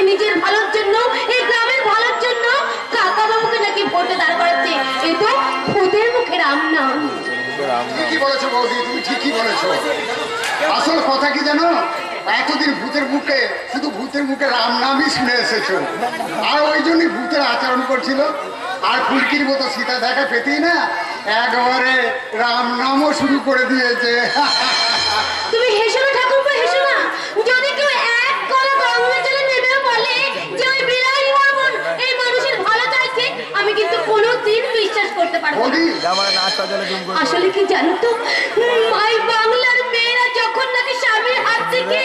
নিজের ভালোর জন্য, এই গ্রামের ভালোর জন্য কাকা বাবুকে নাকি ভোটে দাঁড় করাচ্ছে। এ তো ভূতের মুখে রাম নাম। ঠিকই বলেছো বৌদি, তুমি ঠিকই বলেছো। আসল কথা কি জানো, এতদিন ভূতের মুখে শুধু ভূতের মুখে রাম নামই শুনে এসেছো, আর ওই জন্যই ভূতের আচরণ করছিল। আর ফুলকির মতো সীতা দেখা পেতেই না একবারে রাম নামও শুরু করে দিয়েছে। তুমি হেসো না ঠাকুরপো, হেসো না। যদি কেউ এক গলা গঙ্গা জলে নেমে বলে যে ওই বিলাই বামন এই মানুষের ভালো চাইছে, আমি কিন্তু কোনোদিন বিশ্বাস করতে পারবো না। আসলে কি জানো তো, মাই বাংলার মেয়েরা যখন নাকি স্বামীর হাত থেকে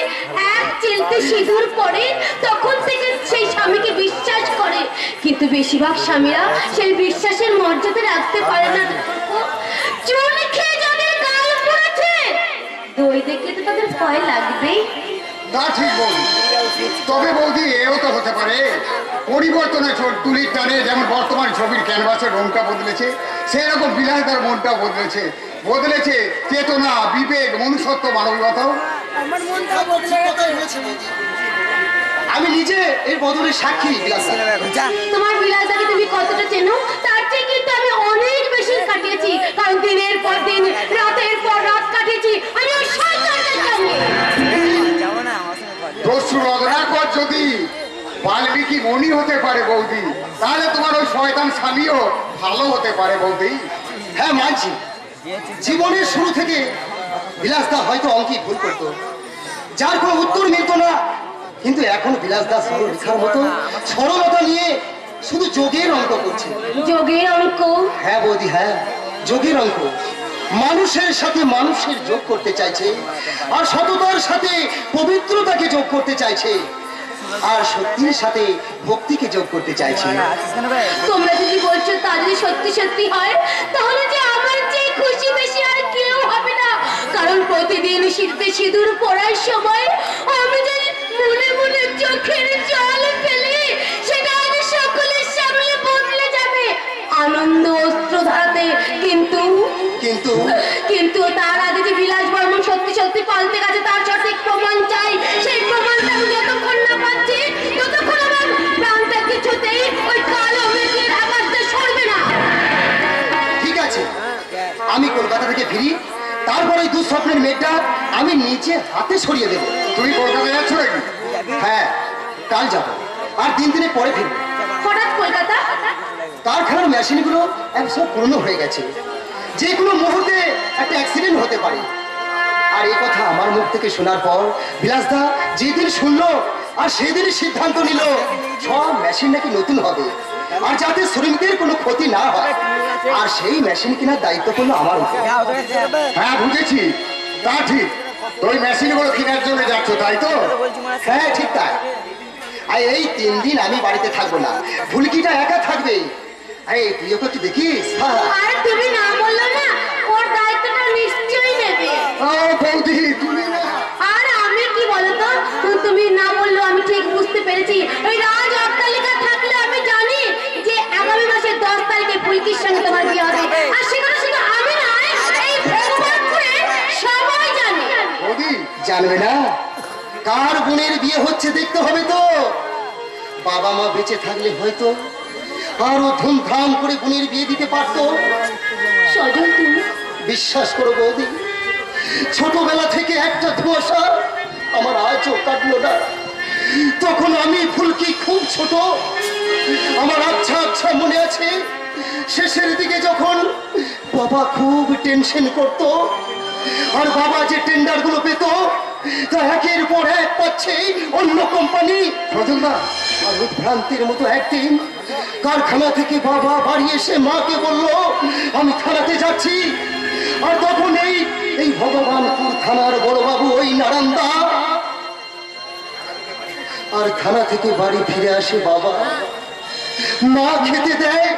এক চিলতে সিঁদুর পড়ে, তখন থেকে সেই স্বামীকে বিশ্বাস করে। কিন্তু বেশিরভাগ স্বামীরা সেই বিশ্বাসের মর্যাদা রাখতে পারে না। চুন খেয়ে যাদের গাল পড়েছে, দই দেখলে তো তাদের ভয় লাগবেই। তা ঠিক বৌদি, তবে বৌদি এও তো হতে পারে পরিবর্তনে তুলির টানে যেমন বর্তমান ছবির ক্যানভাসের রংটা বদলেছে, সেই রকম বিলাসিতার মনটাও বদলেছে। বদলেছে চেতনা, বিবেক, মনুষ্যত্ব, মানবিকতাও। আমার মনটা বদলেছে। আমি নিজে এর বদলে সাক্ষী। তোমার বিলাসদাকে তুমি কতটা চেনো তার চেয়ে কিন্তু আমি অনেক বেশি কাটিয়েছি, কারণ দিনের পর দিন, রাতের পর রাত কাটিয়েছি আমি ওই শয়তানটার সঙ্গে। দস্যু রত্নাকর যদি বাল্মীকি মনি হতে পারে বৌদি, তাহলে তোমার ওই শয়তান স্বামীও ভালো হতে পারে বৌদি। হ্যাঁ মানছি, জীবনের শুরু থেকে বিলাসদা হয়তো অঙ্কে ভুল করতো, যার কোনো উত্তর মিলত না। কিন্তু এখন বিলাসদা সরল রেখার মতো সরলতা নিয়ে শুধু যোগের অঙ্ক করছে। যোগের অঙ্ক? হ্যাঁ বৌদি, হ্যাঁ যোগের অঙ্ক। মানুষের সাথে মানুষের যোগ করতে চাইছে, আর সততার সাথে পবিত্রতাকে যোগ করতে চাইছে, আর সত্যির সাথে ভক্তিকে যোগ করতে চাইছে। তোমরা যদি বলছো তা যদি সত্যি সত্যি হয়, তাহলে যে আমার চেয়ে খুশি বেশি আর কেউ হবে না। কারণ প্রতিদিন শীতে সিঁদুর পড়ার সময় আমি যে মনে মনে চোখের জল ফেলি, সেটা আজ সকলের সামনে বদলে যাবে আনন্দ অস্ত্র ধারাতে। কিন্তু কিন্তু কিন্তু তার আগে যে বিলাস বর্মন সত্যি সত্যি পাল্টে গেছে তার সঠিক প্রমাণ চাই। সেই প্রমাণটা আমি যতক্ষণ না পাচ্ছি, ততক্ষণ আমার প্রাণটা কিছুতেই ওই কালো মেঘের আকাশটা সরবে না। ঠিক আছে, আমি কলকাতা থেকে ফিরি, তারপরে ওই দুঃস্বপ্নের মেঘটা আমি নিচে হাতে সরিয়ে দেবো। তুমি কলকাতা যাচ্ছ নাকি? হ্যাঁ, কাল যাবো, আর দিনের পরে ফিরবো। হঠাৎ কলকাতা? কারখানার মেশিনগুলো সব পুরনো হয়ে গেছে, যে কোনো মুহূর্তে একটা অ্যাক্সিডেন্ট হতে পারে। আর এই কথা আমার মুখ থেকে শোনার পর বিলাসদা যেদিন শুনলো আর সেদিনই সিদ্ধান্ত নিল সব মেশিন নাকি নতুন হবে, আর যাতে শ্রমিকদের কোনো ক্ষতি না হয়। আর সেই মেশিন কেনার দায়িত্ব করলো আমার উপর। হ্যাঁ বুঝেছি, তা ঠিক। তো ওই মেশিনগুলো কেনার জন্য যাচ্ছ, তাই তো? হ্যাঁ ঠিক তাই। আর এই 3 দিন আমি বাড়িতে থাকবো না, ফুলকিটা একা থাকবে। আরে তুই ওকে একটু দেখিস। আর তুমি না বললো না, ওর দায়িত্বটা নিশ্চয়ই নেবে। বৌদি তুমি না। আর আমি কি বলতো, তুমি না বললো আমি ঠিক বুঝতে পেরেছি। ওই রাজ অট্টালিকা থাকলে আমি জানি যে আগামী মাসের 10 তারিখে ফুলকির সঙ্গে তোমার বিয়ে হবে। আর সেখানে শুধু আমি নয়, এই ভগবানপুরে সবাই জানে। বৌদি জানবে না কার বোনের বিয়ে হচ্ছে দেখতে হবে তো। বাবা মা বেঁচে থাকলে হয়তো আরো ধুমধাম করে বোনের বিয়ে দিতে পারতো। সজল তুমি বিশ্বাস করো বৌদি, ছোটবেলা থেকে একটা ধোঁয়াশা আমার আজও কাটলো না। তখন আমি ফুলকি খুব ছোট, আমার আচ্ছা আচ্ছা মনে আছে শেষের দিকে যখন বাবা খুব টেনশন করত, আর বাবা যে টেন্ডার গুলো পেত তা একের পর এক পাচ্ছে অন্য কোম্পানি। আর উদ্ভ্রান্তির মতো একদিন কারখানা থেকে বাবা বাড়ি এসে মাকে বলল আমি থানাতে যাচ্ছি। আর তখন এই ভগবানপুর থানার বড়বাবু ওই নারান্দা, আর থানা থেকে বাড়ি ফিরে আসে বাবা, মা খেতে দেয়,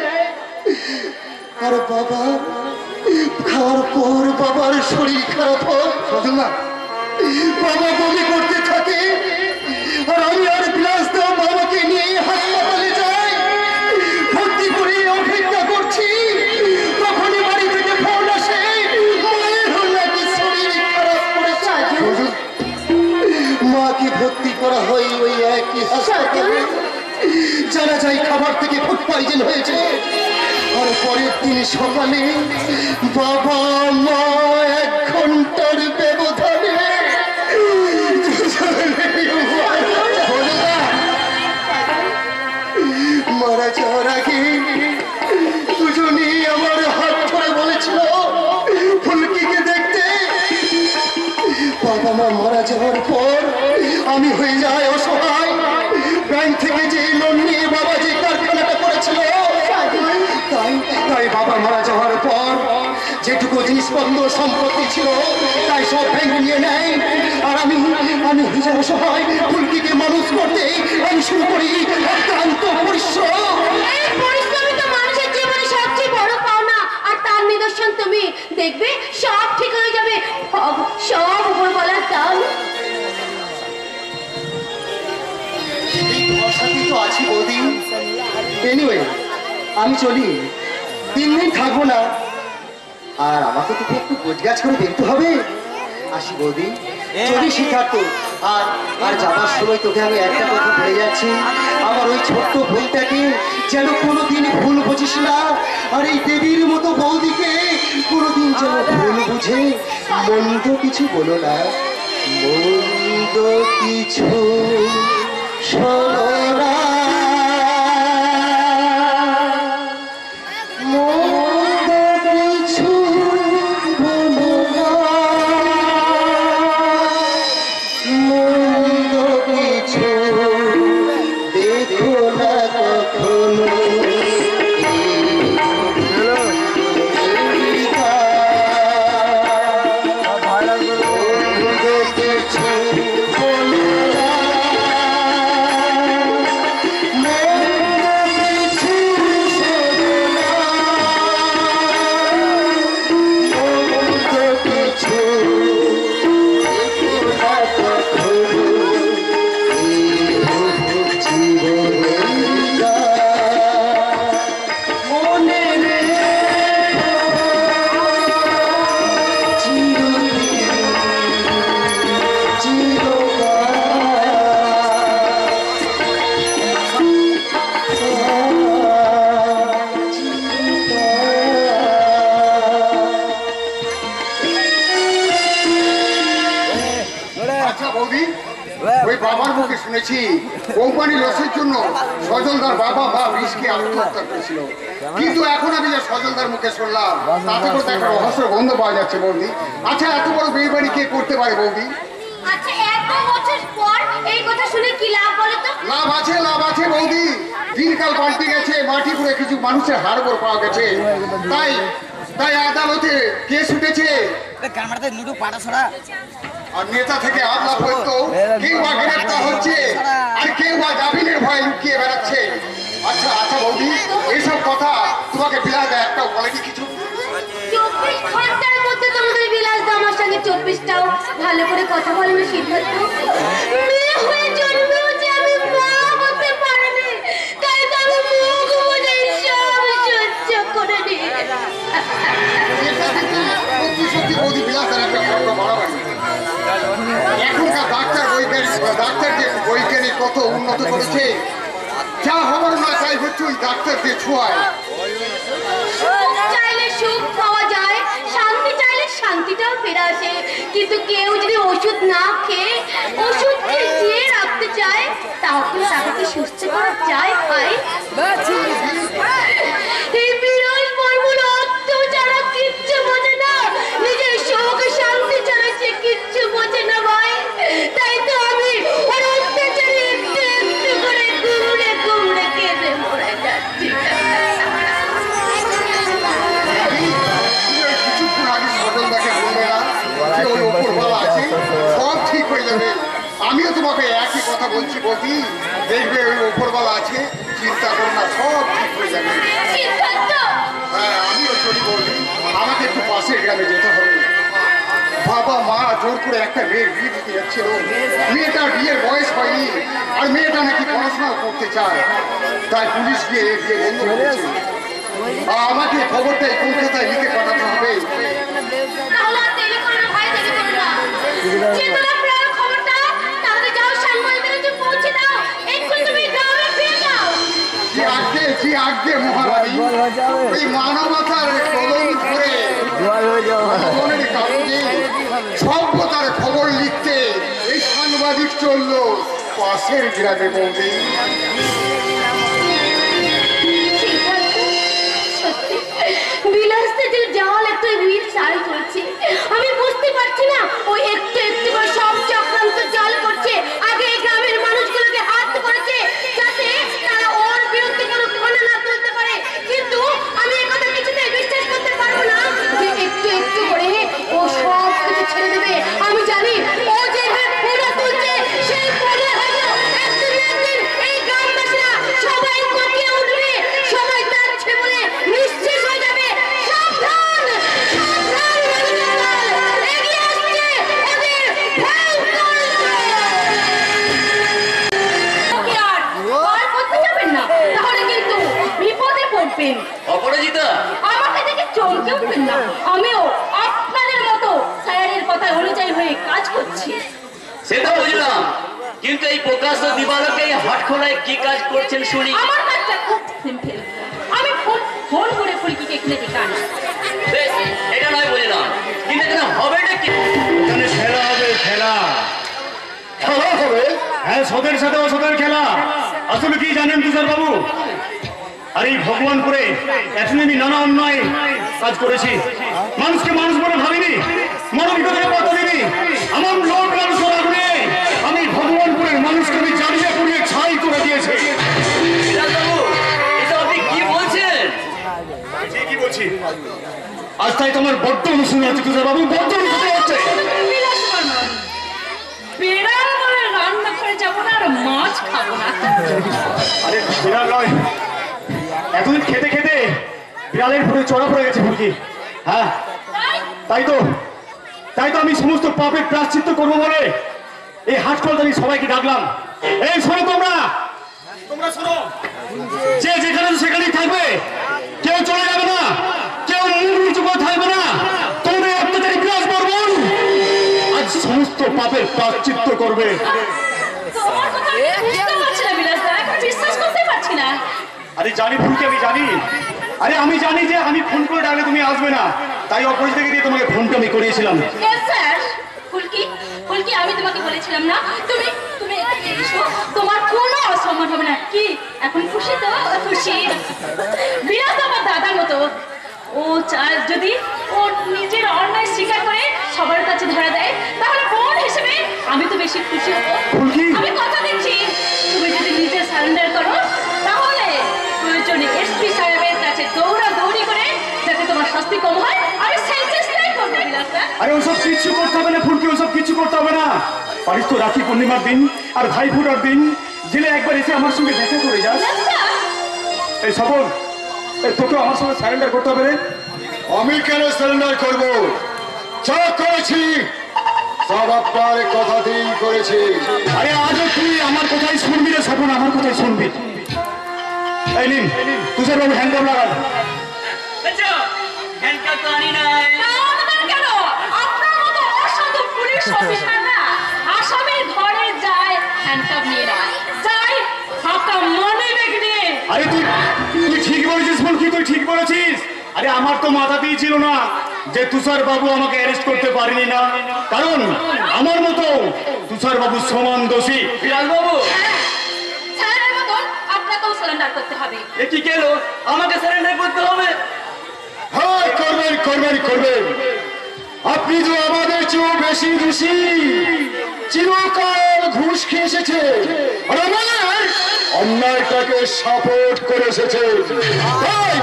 আর বাবা খাওয়ার পর বাবার শরীর খারাপ হয়। বাবা বমি করতে থাকে, আর আমি আর বিলাসদা বাবাকে নিয়ে হাসপাতালে যাই, ভর্তি করে অপেক্ষা করছি। তখনই বাড়ি থেকে ফোন আসে মায়ের নাকি শরীর খারাপ করেছে। মাকে ভর্তি করা হয় ওই একই হাসপাতালে। সেই খাবার থেকে ফুড পয়জন হয়েছে। আর পরের দিন সকালে বাবা মা 1 ঘন্টার ব্যবধানে মারা যাওয়ার আগে দুজনেই আমার হাত ধরে বলেছিল ফুলকিকে দেখতে। বাবা মা মারা যাওয়ার পর আমি হয়ে যাই অসহায়। ব্যাংক থেকে যে লোন নিয়ে বাবা যে কারখানাটা করেছিল, তাই বাবা মারা যাওয়ার পর যেটুকু জিনিসপত্র সম্পত্তি ছিল তাই সব ব্যাংক নিয়ে নেয়। আর আমি হয়ে যাই অসহায়। ফুলকিকে মানুষ করতে আমি শুরু করি অক্লান্ত পরিশ্রম। এই পরিশ্রমই তো মানুষের জীবনে সবচেয়ে বড় পাওনা, আর তার নিদর্শন তুমি দেখবে সব ঠিক হয়ে যাবে, সব উপরওয়ালার দান। ভরসাতেই তো আছি বৌদি। এনিওয়ে আমি চলি, 3 দিন থাকবো না, আর আমাকে তো একটু গোছগাছ করে দেখতে হবে। আসি বৌদি, চলি সিদ্ধার্থ। আর যাবার সময় তোকে আমি একটা কথা বলে যাচ্ছি, আমার ওই ছোট্ট বোনটাকে যেন কোনোদিন ভুল বুঝিস না। আর এই দেবীর মতো বৌদিকে কোনোদিন যেন ভুল বুঝে মন্দ কিছু বলো না। মন্দ কিছু শোনো না, মন্দ কিছু বলো না, মন্দ কিছু দেখো না কখনো। আচ্ছা বৌদি, ওই বাবার মুখে শুনেছি কোম্পানি লসের জন্য সজলদার বাবা মা বিষকে আত্মহত্যা করেছিল, কিন্তু এখন আমি যে সজলদার মুখে শুনলাম তাতে করে একটা রহস্য গন্ধ পাওয়া যাচ্ছে বৌদি। আচ্ছা এত বড় বিয়ে বাড়ি কে করতে পারে বৌদি? আচ্ছা 1 বছর পর এই কথা শুনে কি লাভ বলো তো? লাভ আছে বৌদি। দিনকাল পাল্টে গেছে, মাটি করে কিছু মানুষের হাড়গোড় পাওয়া গেছে, তাই আদালতে কেস উঠেছে। আর নেতা থেকে আদলা পর্যন্ত কেউ বা গ্রেপ্তার হচ্ছে, আর কেউ বা জামিনের ভয়ে লুকিয়ে বেড়াচ্ছে। আচ্ছা বৌদি, এইসব কথা তোমাকে বিলাস একটাও বলেনি কিছু? 24 ঘন্টার মধ্যে তোমাদের বিলাস দা আমার সঙ্গে 24টাও ভালো করে কথা বলবে সিদ্ধার্থ। মেয়ে হয়ে জন্মেও যে আমি মা হতে পারিনি, তাই তো আমি মুখ বুঝে সব সহ্য করে নি। সত্যি বৌদি, বিলাসের একটা বড় বাড়াবাড়ি। এখনকার ডাক্তার যে বৈজ্ঞানিক কত উন্নত করেছে, যা হবার না তাই হচ্ছে ওই ডাক্তারদের ছোঁয়ায়। সুখ চাইলে সুখ পাওয়া যায়, শান্তি চাইলে শান্তিটাও ফিরে আসে, কিন্তু কেউ যদি ওষুধ না খেয়ে ওষুধকে দিয়ে রাখতে চায়, তাহলে তাকে কি সুস্থ করা যায় ভাই? এই বিরল মর্মুল অত্যাচারা কিচ্ছু বোঝে না, নিজের শোক শান্তি ছাড়া সে কিচ্ছু বোঝে না ভাই। তাই তো আমি ওর অত্যাচারে একটু একটু করে কুমড়ে কেঁদে মরে যাচ্ছি। কিছুক্ষণ আগে সজলদাকে বললে না যে ওই ওপরওয়ালা আছে, সব ঠিক হয়ে যাবে। আমিও তোমাকে একই কথা বলছি বৌদি, দেখবে ওই ওপরওয়ালা আছে, চিন্তা করো না, সব ঠিক হয়ে যাবে। হ্যাঁ আমিও চলি বৌদি, আমাকে একটু পাশের গ্রামে যেতে হবে। বাবা মা জোর করে একটা মেয়ের বিয়ে দিতে যাচ্ছিল, মেয়েটার বিয়ের বয়স হয়নি, আর মেয়েটা নাকি পড়াশোনা করতে চায়, তাই পুলিশ গিয়ে বিয়ে বন্ধ করেছে। আমাকে খবরটাই কলকাতায় লিখে পাঠাতে হবে। তাহলে আর দেরি করো না ভাই, দেরি করো না। চেতনা প্রিয়ার খবরটা তাহলে যাও সাংবাদিকদের কাছে পৌঁছে দাও। এক্ষুনি তুমি গ্রামে ফিরে যাও। আজকে মহারানী এই মানবতার কলম ধরে ভগবানের কাগজে সভ্যতার খবর লিখতে এই সাংবাদিক চললো পাশের গ্রামে বৌদি। আমি বুঝতে পারছি না ওই একটু একটু করে সব চক্রান্ত চাল করছে। আগে এই গ্রামের মানুষগুলোকে হাত করেছে যাতে তারা ওর বিরুদ্ধে কোনো ঘটনা না তুলতে পারে, কিন্তু আমি এই কথা কিছুতেই বিশ্বাস করতে পারবো না যে একটু একটু করে ও সব কিছু ছেড়ে দেবে। আমি জানি ও যে ফোনা তুলছে সেই ফোনে হয়তো একদিন এই গ্রামবাসীরা সবাই কোটিয়ে উঠবে, সবাই তার বলে নিশ্চিত হয়ে যাবে। সাবধান সাবধান এগিয়ে আসছে ওদের ভয় করতে যাবেন না, তাহলে কিন্তু বিপদে পড়বেন। অপরাজিতা, আমাকে দেখে চমকে উঠবেন না, আমিও আপনাদের মতো স্যারের কথা অনুযায়ী হয়ে কাজ করছি। সেটা বুঝলাম, কিন্তু এই প্রকাশ্য দিবালোকে হাটখোলায় কি কাজ করছেন শুনি? আমার কাজটা খুব সিম্পল, আমি ফোন করে ফুলকিকে এখানে ডেকে আনি। বেশ, এটা নয় বুঝলাম, কিন্তু এখানে হবেটা কি? এখানে খেলা হবে, খেলা খেলা হবে? হ্যাঁ, সদের সাথে অসদের খেলা। আসলে কি জানেন তুষার বাবু, আর এই ভগবানপুরে এখন আমি নানা অন্যায় কাজ করেছি, মানুষকে মানুষ বলে ভাবিনি, মানবিকতাকে পাত্তা দিইনি। আমার লোক মানুষের আগুনে আমি ভগবানপুরের মানুষকে আমি জ্বালিয়ে পুড়িয়ে ছাই করে দিয়েছি। বিলাসবাবু, এটা আপনি কি বলছেন? ঠিকই বলছি। আজ তাই তোমার বড্ড অনুশীলন হচ্ছে তুষার বাবু, বড্ড অনুশীলন হচ্ছে। বেড়াল বলে রান্না করে যাবো না আর মাছ খাবো না। আরে বিড়াল নয়, এতদিন খেতে খেতে বিড়ালের ভুলে চড়া পড়ে গেছে ফুলকি। হ্যাঁ, তাই তো আমি সমস্ত পাপের প্রায়শ্চিত্ত করবো বলে এই হাট কলতে আমি সবাইকে ডাকলাম। এই শোনো, তোমরা শোনো, যে যেখানে সেখানেই থাকবে, কেউ চলে যাবে না, কেউ মুখ নিচু করে থাকবে না। তোমাদের অত্যাচারী বিরাজ বর্মণ আজ সমস্ত পাপের প্রায়শ্চিত্ত করবে। তোমার কথা আমি বুঝতে পারছি না বিলাসদা, এখন বিশ্বাস করতে পারছি না। আরে জানি ফুলকি, আমি জানি, আরে আমি জানি যে আমি ফোন করে ডাকলে তুমি আসবে না, তাই অপরিচিতকে দিয়ে তোমাকে ফোনটা আমি করিয়েছিলাম। স্যার, ফুলকি আমি তোমাকে বলেছিলাম না তুমি তুমি এসো, তোমার কোনো অসম্মান হবে না। কি এখন খুশি তো? খুশি। বিলাস আমার দাদার মতো, ও চায় যদি ও নিজের অন্যায় স্বীকার করে সবার কাছে ধরা দেয়, তাহলে বোন হিসেবে আমি তো বেশি খুশি হবো। আমি কথা দিচ্ছি, তুমি যদি নিজে সারেন্ডার করো তাহলে প্রয়োজনে এসপি সাহেবের কাছে দৌড়াদৌড়ি করে যাতে তোমার শাস্তি কম হয় আমি সেই চেষ্টাই করবো। বিলাসদা, আরে ওসব কিছু করতে হবে না ফুলকি, ওসব কিছু করতে হবে না। পারিস তো রাখি পূর্ণিমার দিন আর ভাই ফোটার দিন জেলে একবার এসে আমার সঙ্গে দেখা করে যাস। এই সফল, তোকে আমার সঙ্গে সারেন্ডার করতে হবে রে। আমি কেন সারেন্ডার করব? যা করেছি সব আপনার কথাতেই করেছি। আরে আজও তুই আমার কথাই শুনবি রে সফল, আমার কথাই শুনবি। এই নিন তুষার বাবু হ্যান্ডকাপ লাগান। আচ্ছা, হ্যান্ডকাপ তো আনি নাই। কেন আপনার মতো অসাধু পুলিশ অফিসাররা আসামের ঘরে যায় হ্যান্ডকাপ নিয়ে নয়, যায় ফাঁকা মনে ব্যাগ নিয়ে। আরে তুই ঠিক বলেছিস ফুলকি, তুই ঠিক বলেছিস। আরে আমার তো মাথাতেই ছিল না যে তুষার বাবু আমাকে অ্যারেস্ট করতে পারেনি না, কারণ আমার মতো তুষার বাবু সমান দোষী। বিলাসবাবু, স্যারের মতন আপনাকেও সারেন্ডার করতে হবে। এ কি গেল? আমাকে সারেন্ডার করতে হবে? হ্যাঁ, করবেন করবেন করবেন। আপনি তো আমাদের চেয়েও বেশি দোষী, চিরকাল ঘুষ খেয়ে এসেছে আর আমাদের অন্যায়টাকে সাপোর্ট করে এসেছে। তাই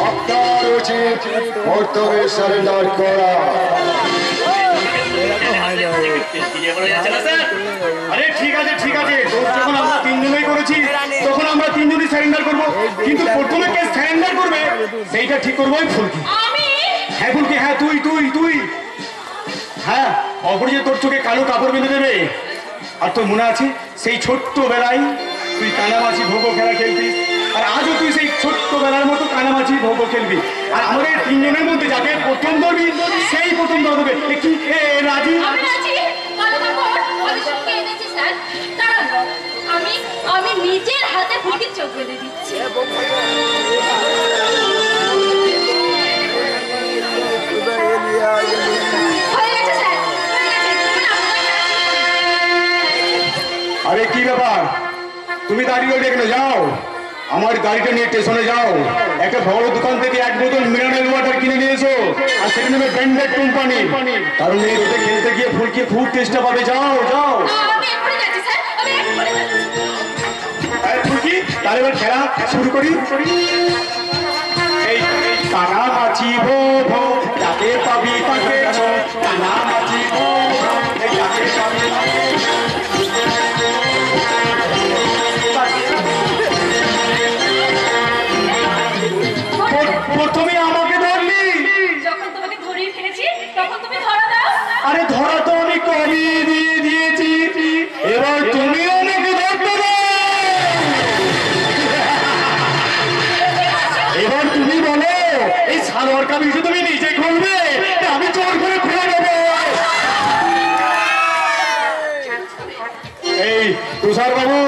আপনার উচিত কর্তব্যে সারেন্ডার করা। আরে ঠিক আছে ঠিক আছে, দোষ যখন আমরা তিনজনেই করেছি তখন আমরা তিনজনই সারেন্ডার করবো, কিন্তু প্রথমে কে সারেন্ডার করবে সেইটা ঠিক করবো ওই ফুলকি। আমি হ্যাঁ ফুলকি, হ্যাঁ তুই তুই তুই হ্যাঁ, অপরিচিত তোর চোখে কালো কাপড় বেঁধে দেবে। আর তোর মনে আছে সেই ছোট্ট বেলায় তুই কানামাছি ভোগ খেলা খেলতিস, আর আজও তুই সেই ছোট্ট বেলার মতো কানামাছি ভোগ খেলবি। আর আমাদের তিনজনের মধ্যে যাকে প্রথম ধরবি সেই প্রথম ধরবে। কি রাজি? আমি রাজি। কালো কাপড় আমি সঙ্গে এনেছি স্যার, দাঁড়ান আমি নিজের হাতে ফুলকির চোখ বেঁধে দিচ্ছি। গাড়িও দেখলো, যাও আমার গাড়িটা নিয়ে স্টেশনে যাও, একটা বড় দোকান থেকে 1 বোতল মিনারেল ওয়াটার কিনে নিয়ে এসো, আর সেটা নেবে ব্র্যান্ডেড কোম্পানি, কারণ এই রোদে খেলতে গিয়ে ফুলকি খুব চেষ্টা পাবে। যাও যাও আমি এক্ষুনি যাচ্ছি স্যার, আমি এক্ষুনি যাচ্ছি। ফুলকি, তাহলে এবার খেলা শুরু করি। এই কানা মাছি ভো ভো, যাকে পাবি তাকে ছো, কানা মাছি ভো ভো, এই যাকে পাবি তাকে ছো। প্রথমে আমাকে ধরলি, যখন তোমাকে ধরিয়ে ফেলেছি তখন তুমি ধরা দাও। আরে ধরা তো আমি করিয়ে দিয়ে দিয়েছি, এবার তুমি আমাকে ধরতে দাও। এবার তুমি বলো, এই সালোয়ার কামিজ তুমি নিজে খুলবে, আমি জোর করে খুলে দেবো। এই তুষার বাবু,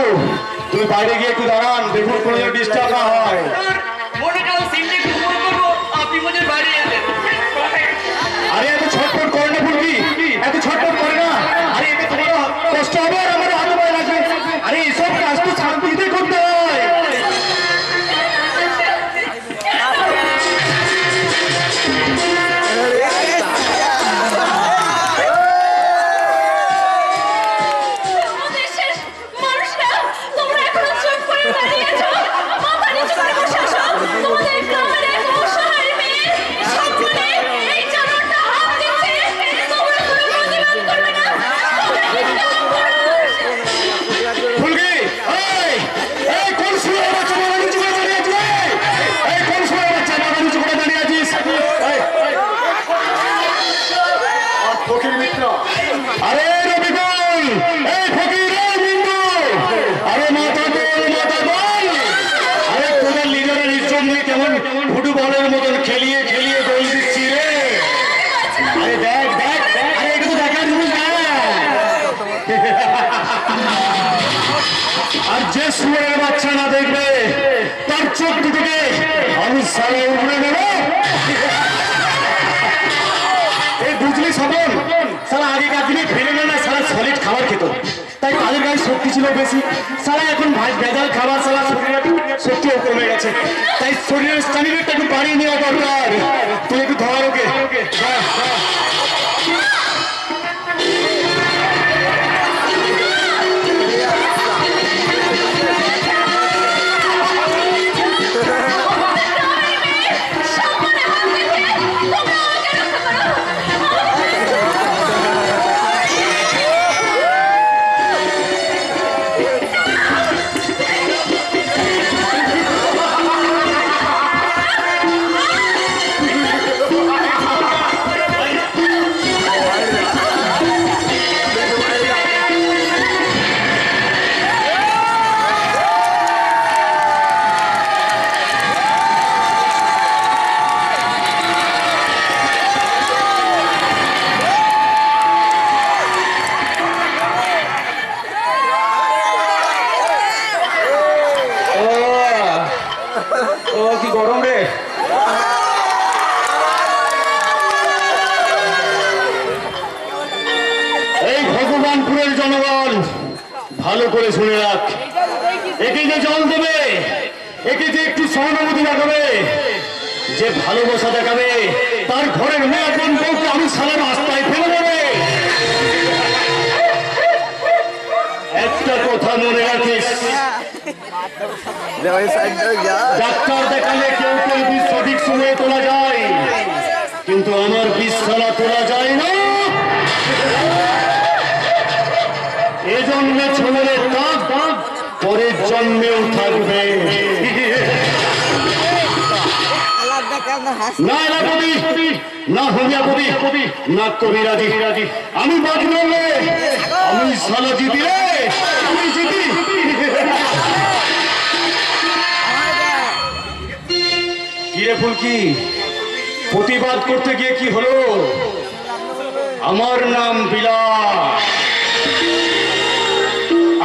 তুমি বাইরে গিয়ে একটু দাঁড়ান, দেখুন কোনো ডিস্টার্ব না হয়। মনে কাল সিনটা একটু উপর করবো, আপনি মনে বাড়ি এলেন। আরে এত ছটফট করে না ফুলকি, এত ছটফট করে না। আরে এতে তোমার কষ্ট হবে আর আমার হাতে পায়ে লাগবে। আরে এসব কাজ তো শান্তিতে করতে হয়। দেশের মানুষরা তোমরা এখনো চুপ করে দাঁড়িয়ে আছো, মাথা নিচু করে বসে আছো। তোমাদের গ্রামের এক অসহায় মেয়ে সম্মানে এই জানোয়ারটা হাত দিচ্ছে, তোমরা কোনো প্রতিবাদ করবে না? তোমরা কি কেমন মানুষ? ফুলকি, এই কোন সুরের বাচ্চা মাথা নিচু করে দাঁড়িয়ে আছিস? এই কোন সুরের বাচ্চা মাথা নিচু করে দাঁড়িয়ে আছিস? ফকির মিত্র, আরে রবিকুল, এই ফকির, এই বিন্দু, আরে মাথা গোল, মাথা গোল। আরে তোদের লিডারের ইজ্জত নিয়ে কেমন ফুটবলের মতন খেলিয়ে খেলিয়ে গোল দিচ্ছি রে। আরে দেখ দেখ, আরে এটা তো দেখার জিনিস না। আর যে সুরের বাচ্চা না দেখবে, তার চোখ দুটোকে আমি সারা উপরে নেব। এই বুঝলি সবল, সারা আগেকার দিনে ফেলে না, সারা সলিড খাবার খেত, তাই তাদের গায়ে শক্তি ছিল বেশি। সারা এখন ভেজাল খাবার, সারা শরীরে শক্তিও কমে গেছে, তাই শরীরের স্ট্যামিনাটা একটু বাড়িয়ে নেওয়া দরকার। তুই একটু ধর ওকে। সম্মানে হাত দিচ্ছে, তোমরা আমাকে রক্ষা করো। ও কি গরম রে। এই ভগবানপুরের জনগণ, ভালো করে শুনে রাখ, একে যে জল দেবে, একে যে একটু সহানুভূতি দেখাবে, যে ভালোবাসা দেখাবে, তার ঘরের মেয়ে কোন বউকে আমি সারা রাস্তায় ফেলে দেবে। একটা কথা মনে রাখিস, ডাক্তার দেখালে কেউ কেউ বিষ সঠিক সময়ে তোলা যায়, কিন্তু আমার বিষতলা তোলা যায় না। এ জন্মে ছোলের দাগ দাগ পরের জন্মেও থাকবে। না এলাকাপতি, না হোমিওপ্যাথি, না কবিরাজি, আমি বাকি বললে আমি সালা জিতি রে, আমি জিতি। কিরে ফুলকি, প্রতিবাদ করতে গিয়ে কি হলো? আমার নাম বিলাস,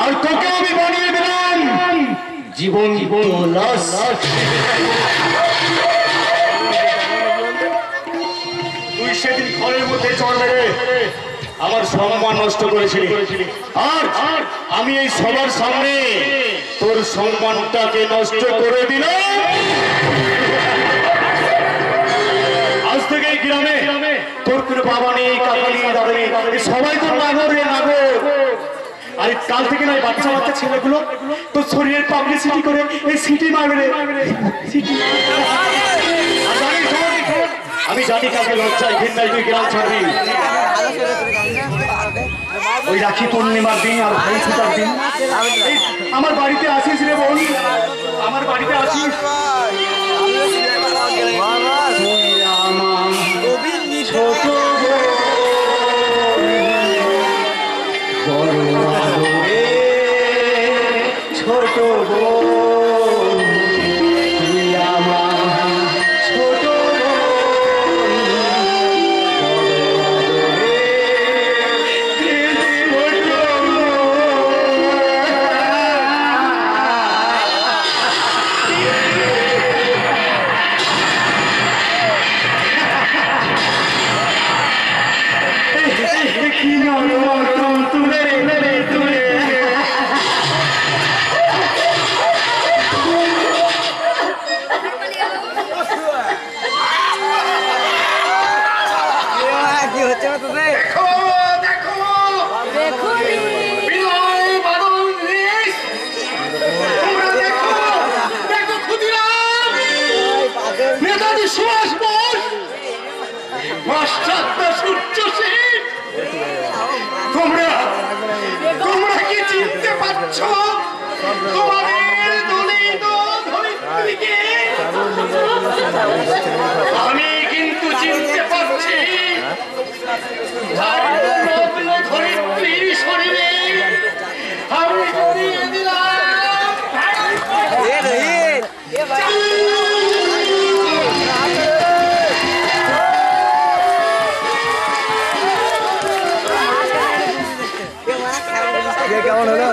আর তোকে আমি বানিয়ে দিলাম জীবন লাশ। তুই সেদিন ঘরের মধ্যে চড় মেরে আমার সম্মান নষ্ট করেছিলি, আর আমি এই সবার সামনে তোর সম্মানটাকে নষ্ট করে দিল। আজ থেকে এই গ্রামে তোর কোনো বাবা নেই, কাকা নেই, দাদা নেই, সবাই তোর নাগর রে নাগর। আর কাল থেকে নয় বাচ্চা বাচ্চা ছেলেগুলো তোর শরীরের পাবলিসিটি করে এই সিটি মারবে রে, সিটি। আমি জানি কাকে লজ্জায় ঘিন্নাই তুই গ্রাম ছাড়বি। ওই রাখি পূর্ণিমার দিন আর ভাই ছুটার দিন আমার বাড়িতে আসিস রে বোন, আমার বাড়িতে আসিস। ছোট ছোট তোমরা কি চিনতে পারছো তোমাদের দলিত ধরিত্রীকে? আমি কিন্তু চিনতে পারছি। ধরিত্রীর শরীরে আমি জড়িয়ে দিলাম। কেমন হলো?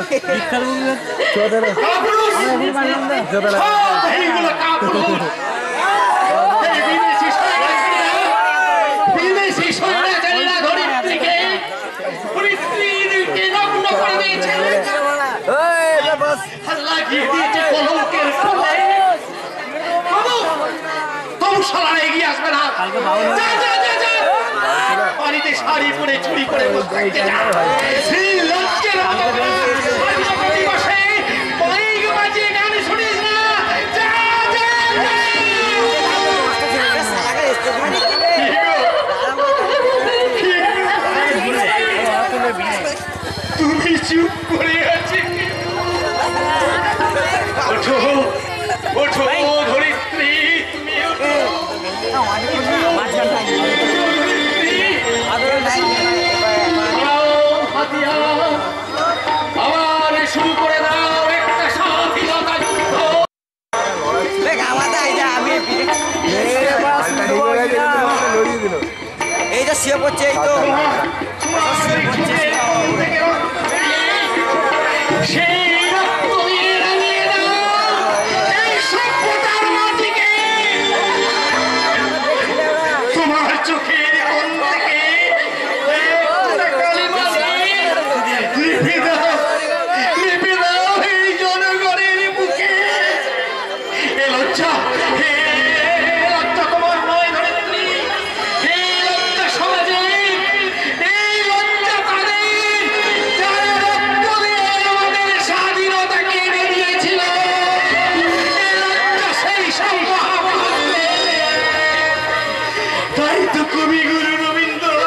বিদেশি সৈন্যচারীরা ধরিত্রীকে নগ্ন করে দিয়েছে, লাগিয়ে দিয়েছে কলঙ্কের ফলে। তবু সারা এগিয়ে আসবে না। বাড়িতে শাড়ি পরে চুরি করে বসে লজ্জের বসে মাইক বাজিয়ে গান শুনিস না। তুমি চুপ করে আছি। ওঠো ওঠো ধরিত্রী, তুমি ওঠো। আবার শুরু করে দাও একটা স্বাধীনতা যুদ্ধ। এইটা শুয়ে পড়ছে, এই তো সেই রক্ত দিয়ে রাঙিয়ে দাও এই সভ্যতার মাটিকে। তোমার চোখের কোণ থেকে কালিমা লিপি দাও এই জনগণের বুকে। এ লজ্জা তোমার নয় ধরিত্রী, এই লজ্জা সমাজে, এই লজ্জা তাদের যারা রক্ত দিয়ে আমাদের স্বাধীনতাকে এনে দিয়েছিল। এই লজ্জা সেই সব মহামহাত্মা। তাই তো কবিগুরু রবীন্দ্রনাথ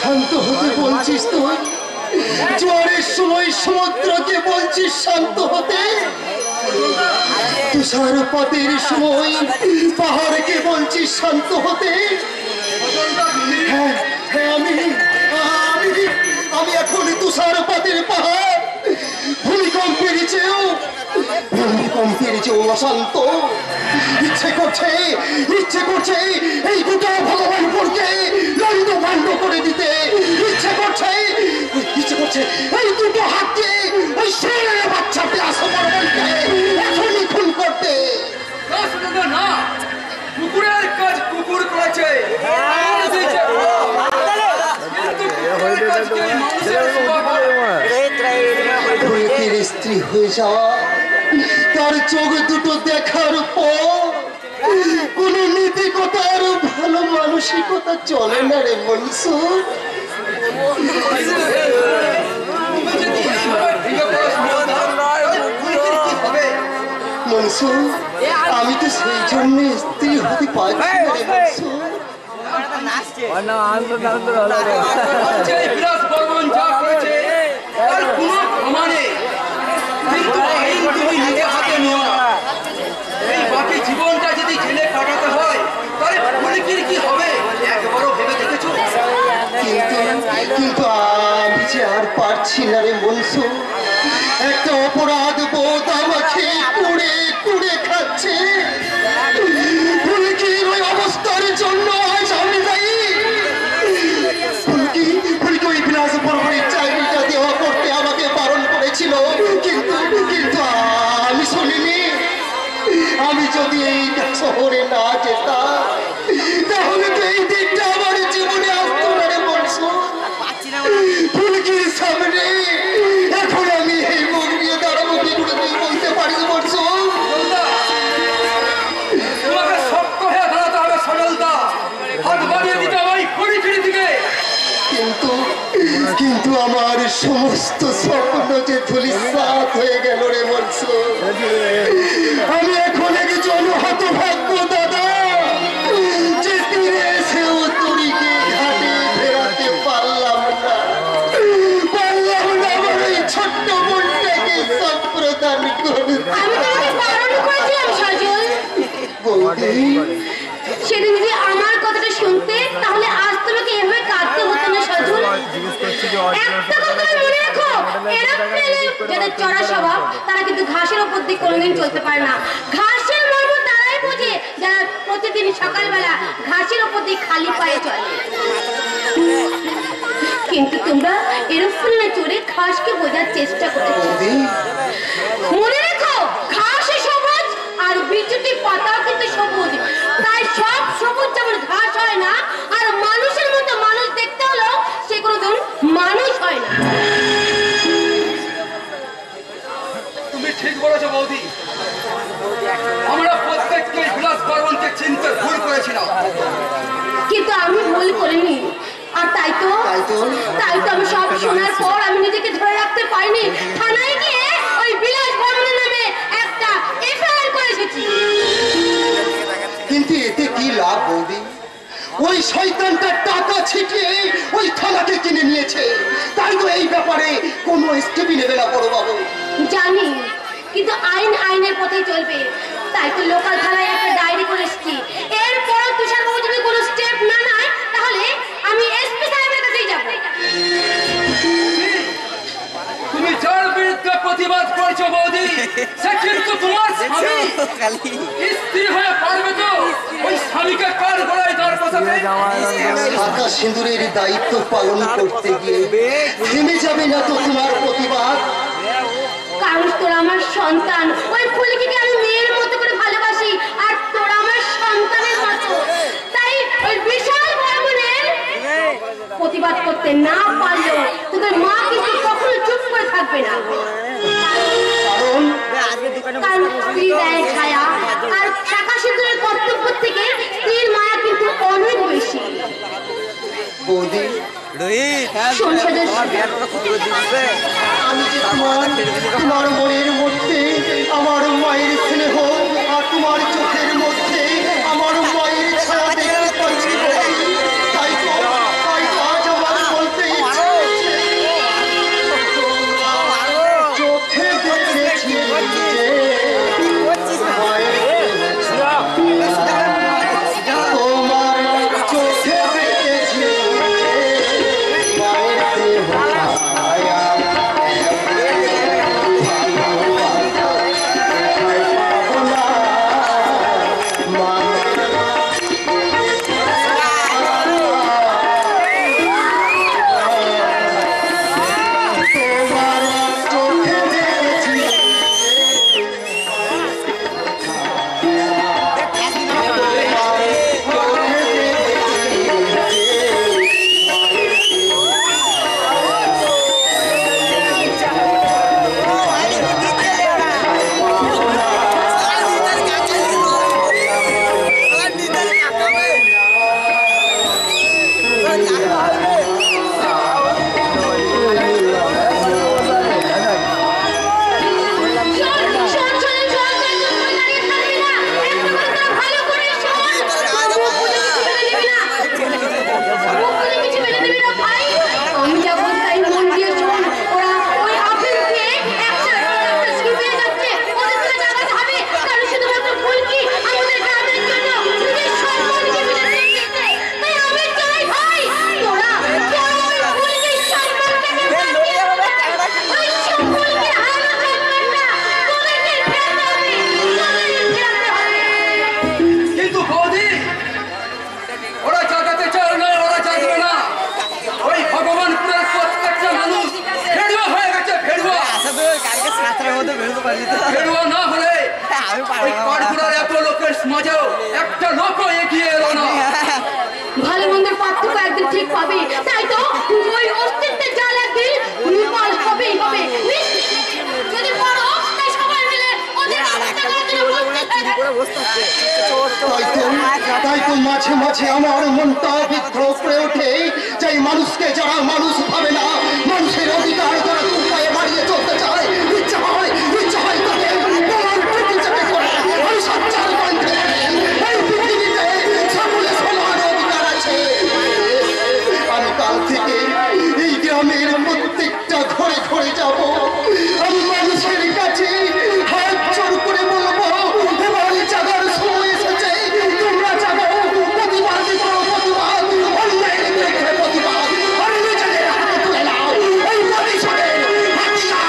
শান্ত হতে বলছিস তুই? জোয়ারের সময় সমুদ্রকে বলছিস শান্ত হতে? তুষারপাতের সময় পাহাড়কে বলছিস শান্ত হতে? হ্যাঁ হ্যাঁ, আমি এখন তুষারপাতের পাহাড়, ভূমিকম্পের চেয়েও অশান্ত। ইচ্ছে করছে এই গোটা ভগবানপুরকে লন্ড ভণ্ড করে দিতে। ইচ্ছে করছে এই দুটো হাত দিয়ে ওই ছেলের বাচ্চাকে আসবরকে এখনই খুন করতে। না, কুকুরের কাজ কুকুর করেছে, স্ত্রী হয়ে যাওয়া, তার চোখ দুটো দেখার পর কোন নীতিকতা আর ভালো মানসিকতা চলে না রে মনসুর। মনসুর, আমি তো সেই জন্য স্ত্রী হতে পারছি না রে মনসুর। জীবনটা যদি জেলে কাটাতে হয় তাহলে ফুলকির কি হবে একবারও ভেবে দেখেছো? কিন্তু আমি যে আর পারছি না রে মনসুর। একটা অপরাধ বোধ আমাকে কুড়ে কুড়ে খাচ্ছে। ফুলকির ওই অবস্থার জন্য আজ আমি দায়ী। ফুলকি ওই বিলাস বর্মনের চাকরিটা দেওয়া করতে আমাকে বারণ করেছিল, কিন্তু আমি শুনিনি। আমি যদি এই শহরে না যেতাম তাহলে তো এই দিনটা আমার জীবনে আসতো না রে মনসুর। ফুলকির সামনে এখন আমি এই মুখ নিয়ে দাঁড়াবো কি করে তুই বলতে পারিস মনসুর? তোমাকে শক্ত হয়ে দাঁড়াতে হবে সরলতা, হাত বাড়িয়ে দিতে হবে ফুলকির দিকে। কিন্তু আমার সমস্ত স্বপ্ন যে ধূলিসাৎ হয়ে গেল রে মনসুর। আমি এখন একজন হতভাগ্য দাদা, যে তীরে এসেও তরিকে ঘাটে ফেরাতে পারলাম না আমার ওই ছোট্ট বোনটাকে সম্প্রদান করতে। আমি তোমাকে বারণ করেছিলাম সজল, বৌদি, সেদিন যদি আমার কথাটা শুনতে তাহলে আজ তোমাকে এভাবে কাঁদতে হতো না সজল। একটা কথা মনে রাখো, এরোপ্লেনে যাদের চড়া স্বভাব তারা কিন্তু ঘাসের উপর দিয়ে কোনোদিন চলতে পারে না। ঘাসের মর্ম তারাই বোঝে যারা প্রতিদিন সকালবেলা ঘাসের উপর দিয়ে খালি পায়ে চলে। কিন্তু তোমরা এরোপ্লেনে চড়ে ঘাসকে বোঝার চেষ্টা করেছো। মনে রেখো, ঘাসে সবুজ আর বিচুটি পাতাও কিন্তু সবুজ। তাই সব সবুজ যেমন ঘাস হয় না, আর মানুষের মতো মানুষ দেখতে হলেও সে কোনোদিন মানুষ হয় না। তুমি ঠিক বলেছো বৌদি, আমরা প্রত্যেককে বিলাস বর্মনকে চিনতে ভুল করেছিলাম। কিন্তু আমি ভুল করিনি, আর তাই তো আমি সব শোনার পর আমি নিজেকে ধরে রাখতে পারিনি। থানায় গিয়ে ওই বিলাস বর্মনের নামে একটা এফআইআর করে এসেছি। কিন্তু এতে কি লাভ বৌদি? ওই শয়তানটা টাকা ছিটিয়ে ওই থানাকে কিনে নিয়েছে। তাই তো এই ব্যাপারে কোনো স্টেপই নেবে না বড় বাবু। জানি, কিন্তু আইন আইনের পথেই চলবে। তাই তো লোকাল থানায় একটা ডায়েরি করে এসেছি। এরপর তুষারবাবু যদি কোনো স্টেপ না নেয় তাহলে আমি এসপি সাহেবের কাছেই যাব। তুমি যার বিরুদ্ধে প্রতিবাদ করছো বৌদি, সে কিন্তু তোমার স্বামী। স্ত্রী হয়ে পারবে তো ওই স্বামীকে কার গলায় দাঁড় করাতে? সাদা সিঁদুরের দায়িত্ব পালন করতে গিয়ে থেমে যাবে না তো তোমার প্রতিবাদ? কারণ তোরা আমার সন্তান, ওই ফুলকিকে আমি মেয়ের মতো করে ভালোবাসি, আর তোরা আমার সন্তানের মতো। তাই ওই বিশাল বর্মনের প্রতিবাদ করতে না পারলেও তোদের মা কিন্তু কখনো চুপ করে থাকবে না। কারণ স্ত্রী দেয় ছায়া, আর শাখা সিঁদুরের কর্তব্য থেকে স্ত্রীর মায়া কিন্তু অনেক বেশি। বৌদি, শোন সজল, আমি যে তোমার মনের মধ্যে আমার মায়ের স্নেহ, আর তোমার চোখের মধ্যে আমার মায়ের ছায়া দেখতে পাচ্ছি। তাই তো আজ আমার বলতে ইচ্ছে হচ্ছে, চোখে দেখেছি যে মায়ের তোমার চোখে দেখেছি মায়ের দেহ ছায়া। ফেরুয়া না হলে ওই কাঠগুড়ার এত লোকের সমাজেও একটা লোকও এগিয়ে এলো না। ভালো মন্দের পার্থক্য একদিন ঠিক পাবে, তাই তো ওই অস্তিত্বের জাল একদিন নির্মল হবেই হবে। যদি বড় তাই সবাই মিলে ওদের অবস্থা তাই তো মাঝে মাঝে আমার মনটা বিদ্রোহ করে ওঠে, যে মানুষকে যারা মানুষ ভাবে না, মানুষের অধিকার যারা দুপায়ে বাড়িয়ে চলতে চায়, ইচ্ছা হয় তাদের বলার প্রতিচারে করে আমি সচ্চার কণ্ঠে এই পৃথিবীতে সকলে সমান অধিকার আছে। আমি কাল থেকে এই গ্রামের প্রত্যেকটা ঘরে ঘরে যাব, আমি মানুষের কাছে হাত জোর করে বলবো, এবার জাগার সময় এসেছে, তোমরা জাগো, প্রতিবাদ করো, প্রতিবাদ, অন্যায়ের বিরুদ্ধে প্রতিবাদ, আর নিজেদের হাতে তুলে নাও এই প্রতিশোধের হাতিয়ার।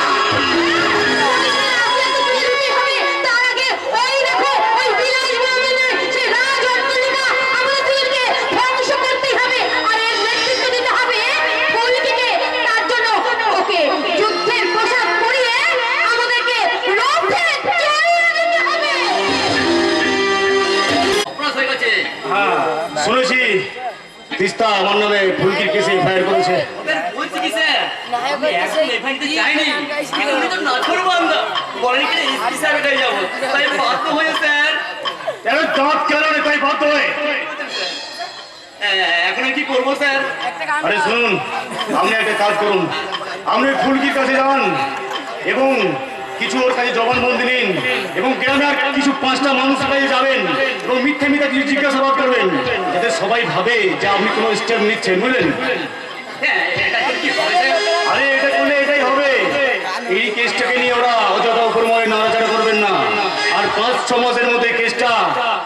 তার আগে ওই দেখো ওই বিলাস ব্রাহ্মণের সে রাজ অর্থনীকা আমাদেরকে ধ্বংস করতেই হবে, আর এর নেতৃত্ব দিতে হবে ফুলকিকে। তার জন্য ওকে যুদ্ধের পোশাক পরিয়ে আমাদেরকে রথে চড়িয়ে দিতে হবে। অপরাধ হয়ে গেছে। হ্যাঁ শুনেছি তিস্তা আমার নামে ফুলকির কেসে ফায়ার করেছে। ওদের বলছি কি স্যার, আমি এখন এখানে যাইনি, কিন্তু উনি তো নাছোড়বান্দা, বলেন কি এসপি স্যারের কাছে যাবো, তাই বাধ্য হয়ে স্যার। এর দাঁত কেন রে, তাই বাধ্য হয়ে? এখন কি করবো স্যার? আরে শুনুন, আপনি একটা কাজ করুন, আপনি ফুলকির কাছে যান এবং কিছু ওর কাছে জবানবন্দি নিন, এবং গ্রামে আর কিছু 5টা মানুষের কাছে যাবেন এবং মিথ্যে কিছু জিজ্ঞাসাবাদ করবেন, যাতে সবাই ভাবে যে আপনি কোনো স্টেপ নিচ্ছেন, বুঝলেন? এটা কি হবে স্যার? আরে এটা করলে এটাই হবে। এই কেসটাকে নিয়ে ওরা অযথা উপর মনে নাড়াচাড়া করবেন না, আর 5-6 মাসের মধ্যে কেসটা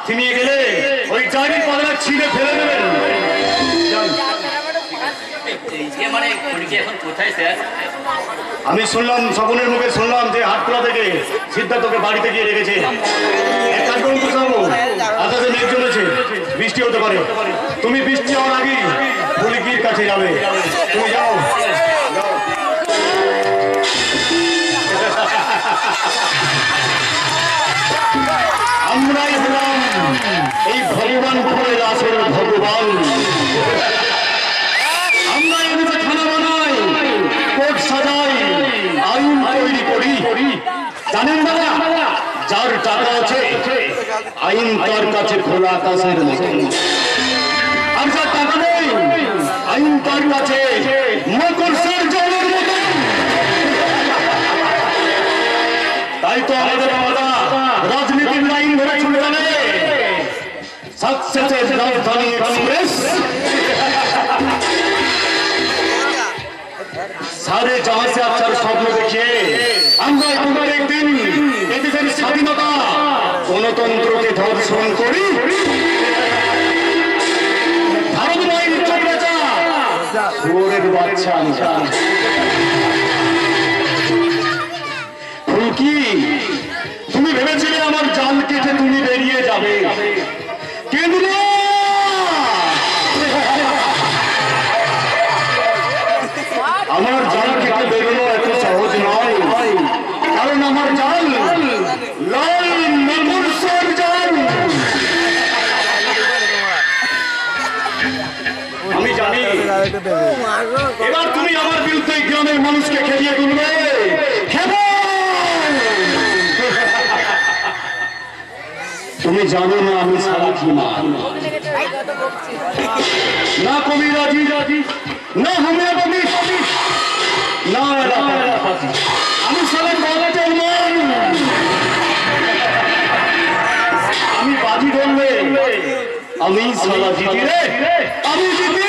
থিমিয়ে গেলে ওই জারির পাল্লা ছিঁড়ে ফেলে দেবেন। মানে এখন কোথায় স্যার? আমি শুনলাম, স্বপনের মুখে শুনলাম যে হাটখোলা থেকে সিদ্ধার্থকে বাড়িতে গিয়ে রেখেছে। এক কাজ করুন তো যাবো, আকাশে মেঘ চলেছে, বৃষ্টি হতে পারে। তুমি বৃষ্টি হওয়ার আগে ফুলকির কাছে যাবে। তুমি যাও। আমরাই হলাম এই ভগবান ফুলের আসল ভগবান। আমরা এদিকে খানা বানাই, কোট সাজাই, আইন তৈরি করি। জানেন দাদা, যার টাকা আছে আইন তার কাছে খোলা আকাশের মতন, আর যার টাকা নেই আইন তার কাছে মকরসের জলের মতন। তাই তো আমাদের বাবা রাজনীতির লাইন ধরে ছুটে জানে সাকসেসের রাজধানী এক্সপ্রেস। सारे जहां से अच्छा स्वप्न देखिए আমরা এবার একদিন এদেশের স্বাধীনতা গণতন্ত্রকে ধর্ষণ করি, ভারত মায়ের চক্রাচা শুয়োরের বাচ্চা আমরা। ফুলকি, তুমি ভেবেছিলে আমার জাল কেটে তুমি বেরিয়ে যাবে, কিন্তু না, আমার জাল কেটে বেরোনো এত সহজ নয়, কারণ আমার জাল লাল মকরসর জাল। আমি জানি এবার তুমি আমার বিরুদ্ধে গ্রামের মানুষকে খেলিয়ে তুলবে। তুমি জানো না আমি সারা না কবিরাজি না হোমিওপ্যাথি না এলাকাপাতি, আমি সারা বাগাতের মান। আমি বাজি ধরলে আমি সারা জিতি রে, আমি জিতি।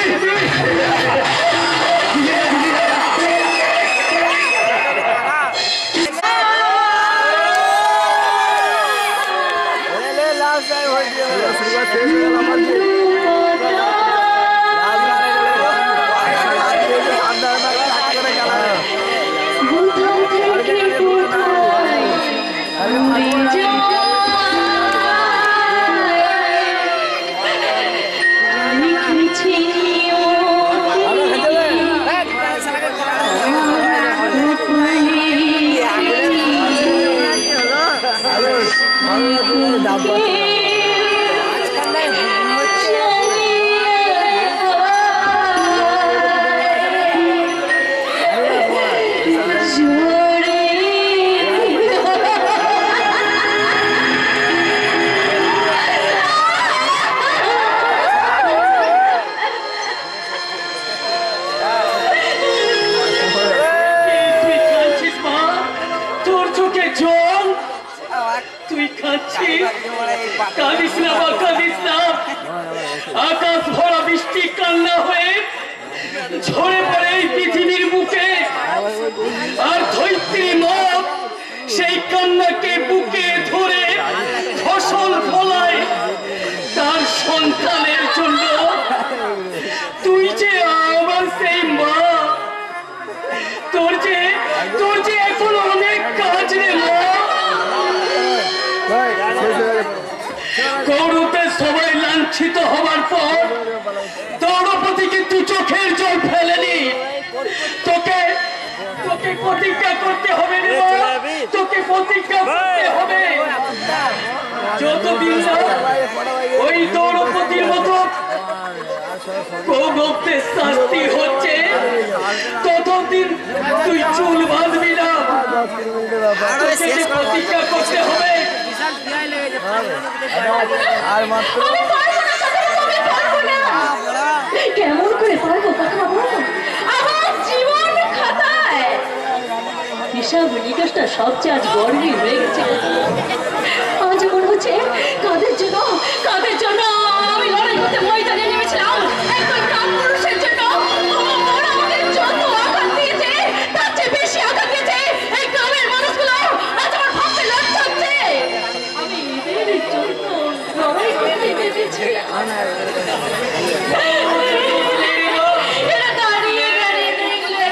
আকাশ ভরা বৃষ্টি কান্না হয়ে ঝরে পড়ে এই পৃথিবীর বুকে, আর ধৈত্রী মত সেই কান্নাকে বুকে ধরে ফসল ফলায় তার সন্তানের জন্য। তুই যে আমার সেই মা, তোর যে এখন অনেক কাজ রে মা। গৌরবে সবাই লাঞ্ছিত হবার পর দ্রৌপদী কিন্তু চোখের জল ফেলেনি। তোকে প্রতিজ্ঞা করতে হবে রে মা, তোকে প্রতিজ্ঞা করতে হবে। যতদিন না ওই দ্রৌপদীর মতো কৌরবদের শাস্তি হচ্ছে ততদিন তুই চুল বাঁধবি না। তোকে যে প্রতিজ্ঞা করতে হবে। কেমন করে পারবো কথা বলবো? আমার জীবন খাতায় হিসাব নিকাশটা সবচেয়ে আজ গর্বই হয়ে গেছে। আজ মনে হচ্ছে কাদের জন্য আমি লড়াই করতে ময়দানে নেমেছিলাম। একজন কাপুরুষের জন্য ওরা আমাকে যত আঘাত দিয়েছে তার চেয়ে বেশি আঘাত দিয়েছে এই গ্রামের মানুষগুলো। আজ আমার ভাবতে লজ্জা হচ্ছে আমি এদের জন্য লড়াই করতে নেমেছিলাম। এরা দাঁড়িয়ে দেখলে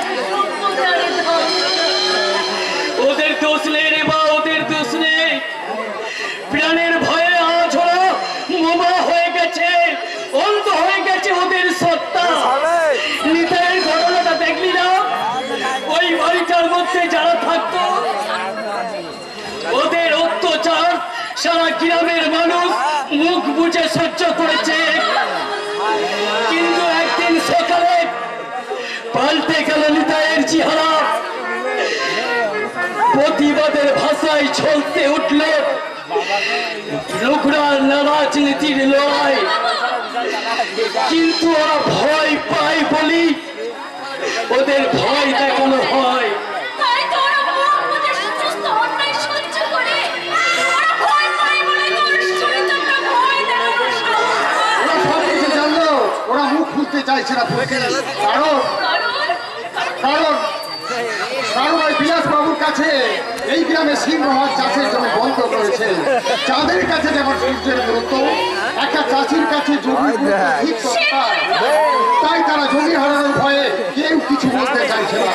সারা গ্রামের মানুষ মুখ বুঝে সহ্য করেছে, কিন্তু একদিন সকালে পাল্টে গেল নিতাইয়ের চেহারা। প্রতিবাদের ভাষায় চলতে উঠল লোকরা রাজনীতির লড়াই, কিন্তু ওরা ভয় পায় বলি ওদের ভয় দেখানো হয়। ওরা মুখ খুলতে চাইছে না, কারণ কারণ কারণ ওই বিলাস বাবুর কাছে এই গ্রামে সিংহভাগ চাষের জমি বন্ধ করেছে। যাদের কাছে যেমন সূর্যের গুরুত্ব, একটা চাষির কাছে জমি ঠিক দরকার, তাই তারা জমি হারানোর ভয়ে কেউ কিছু বলতে চাইছে না।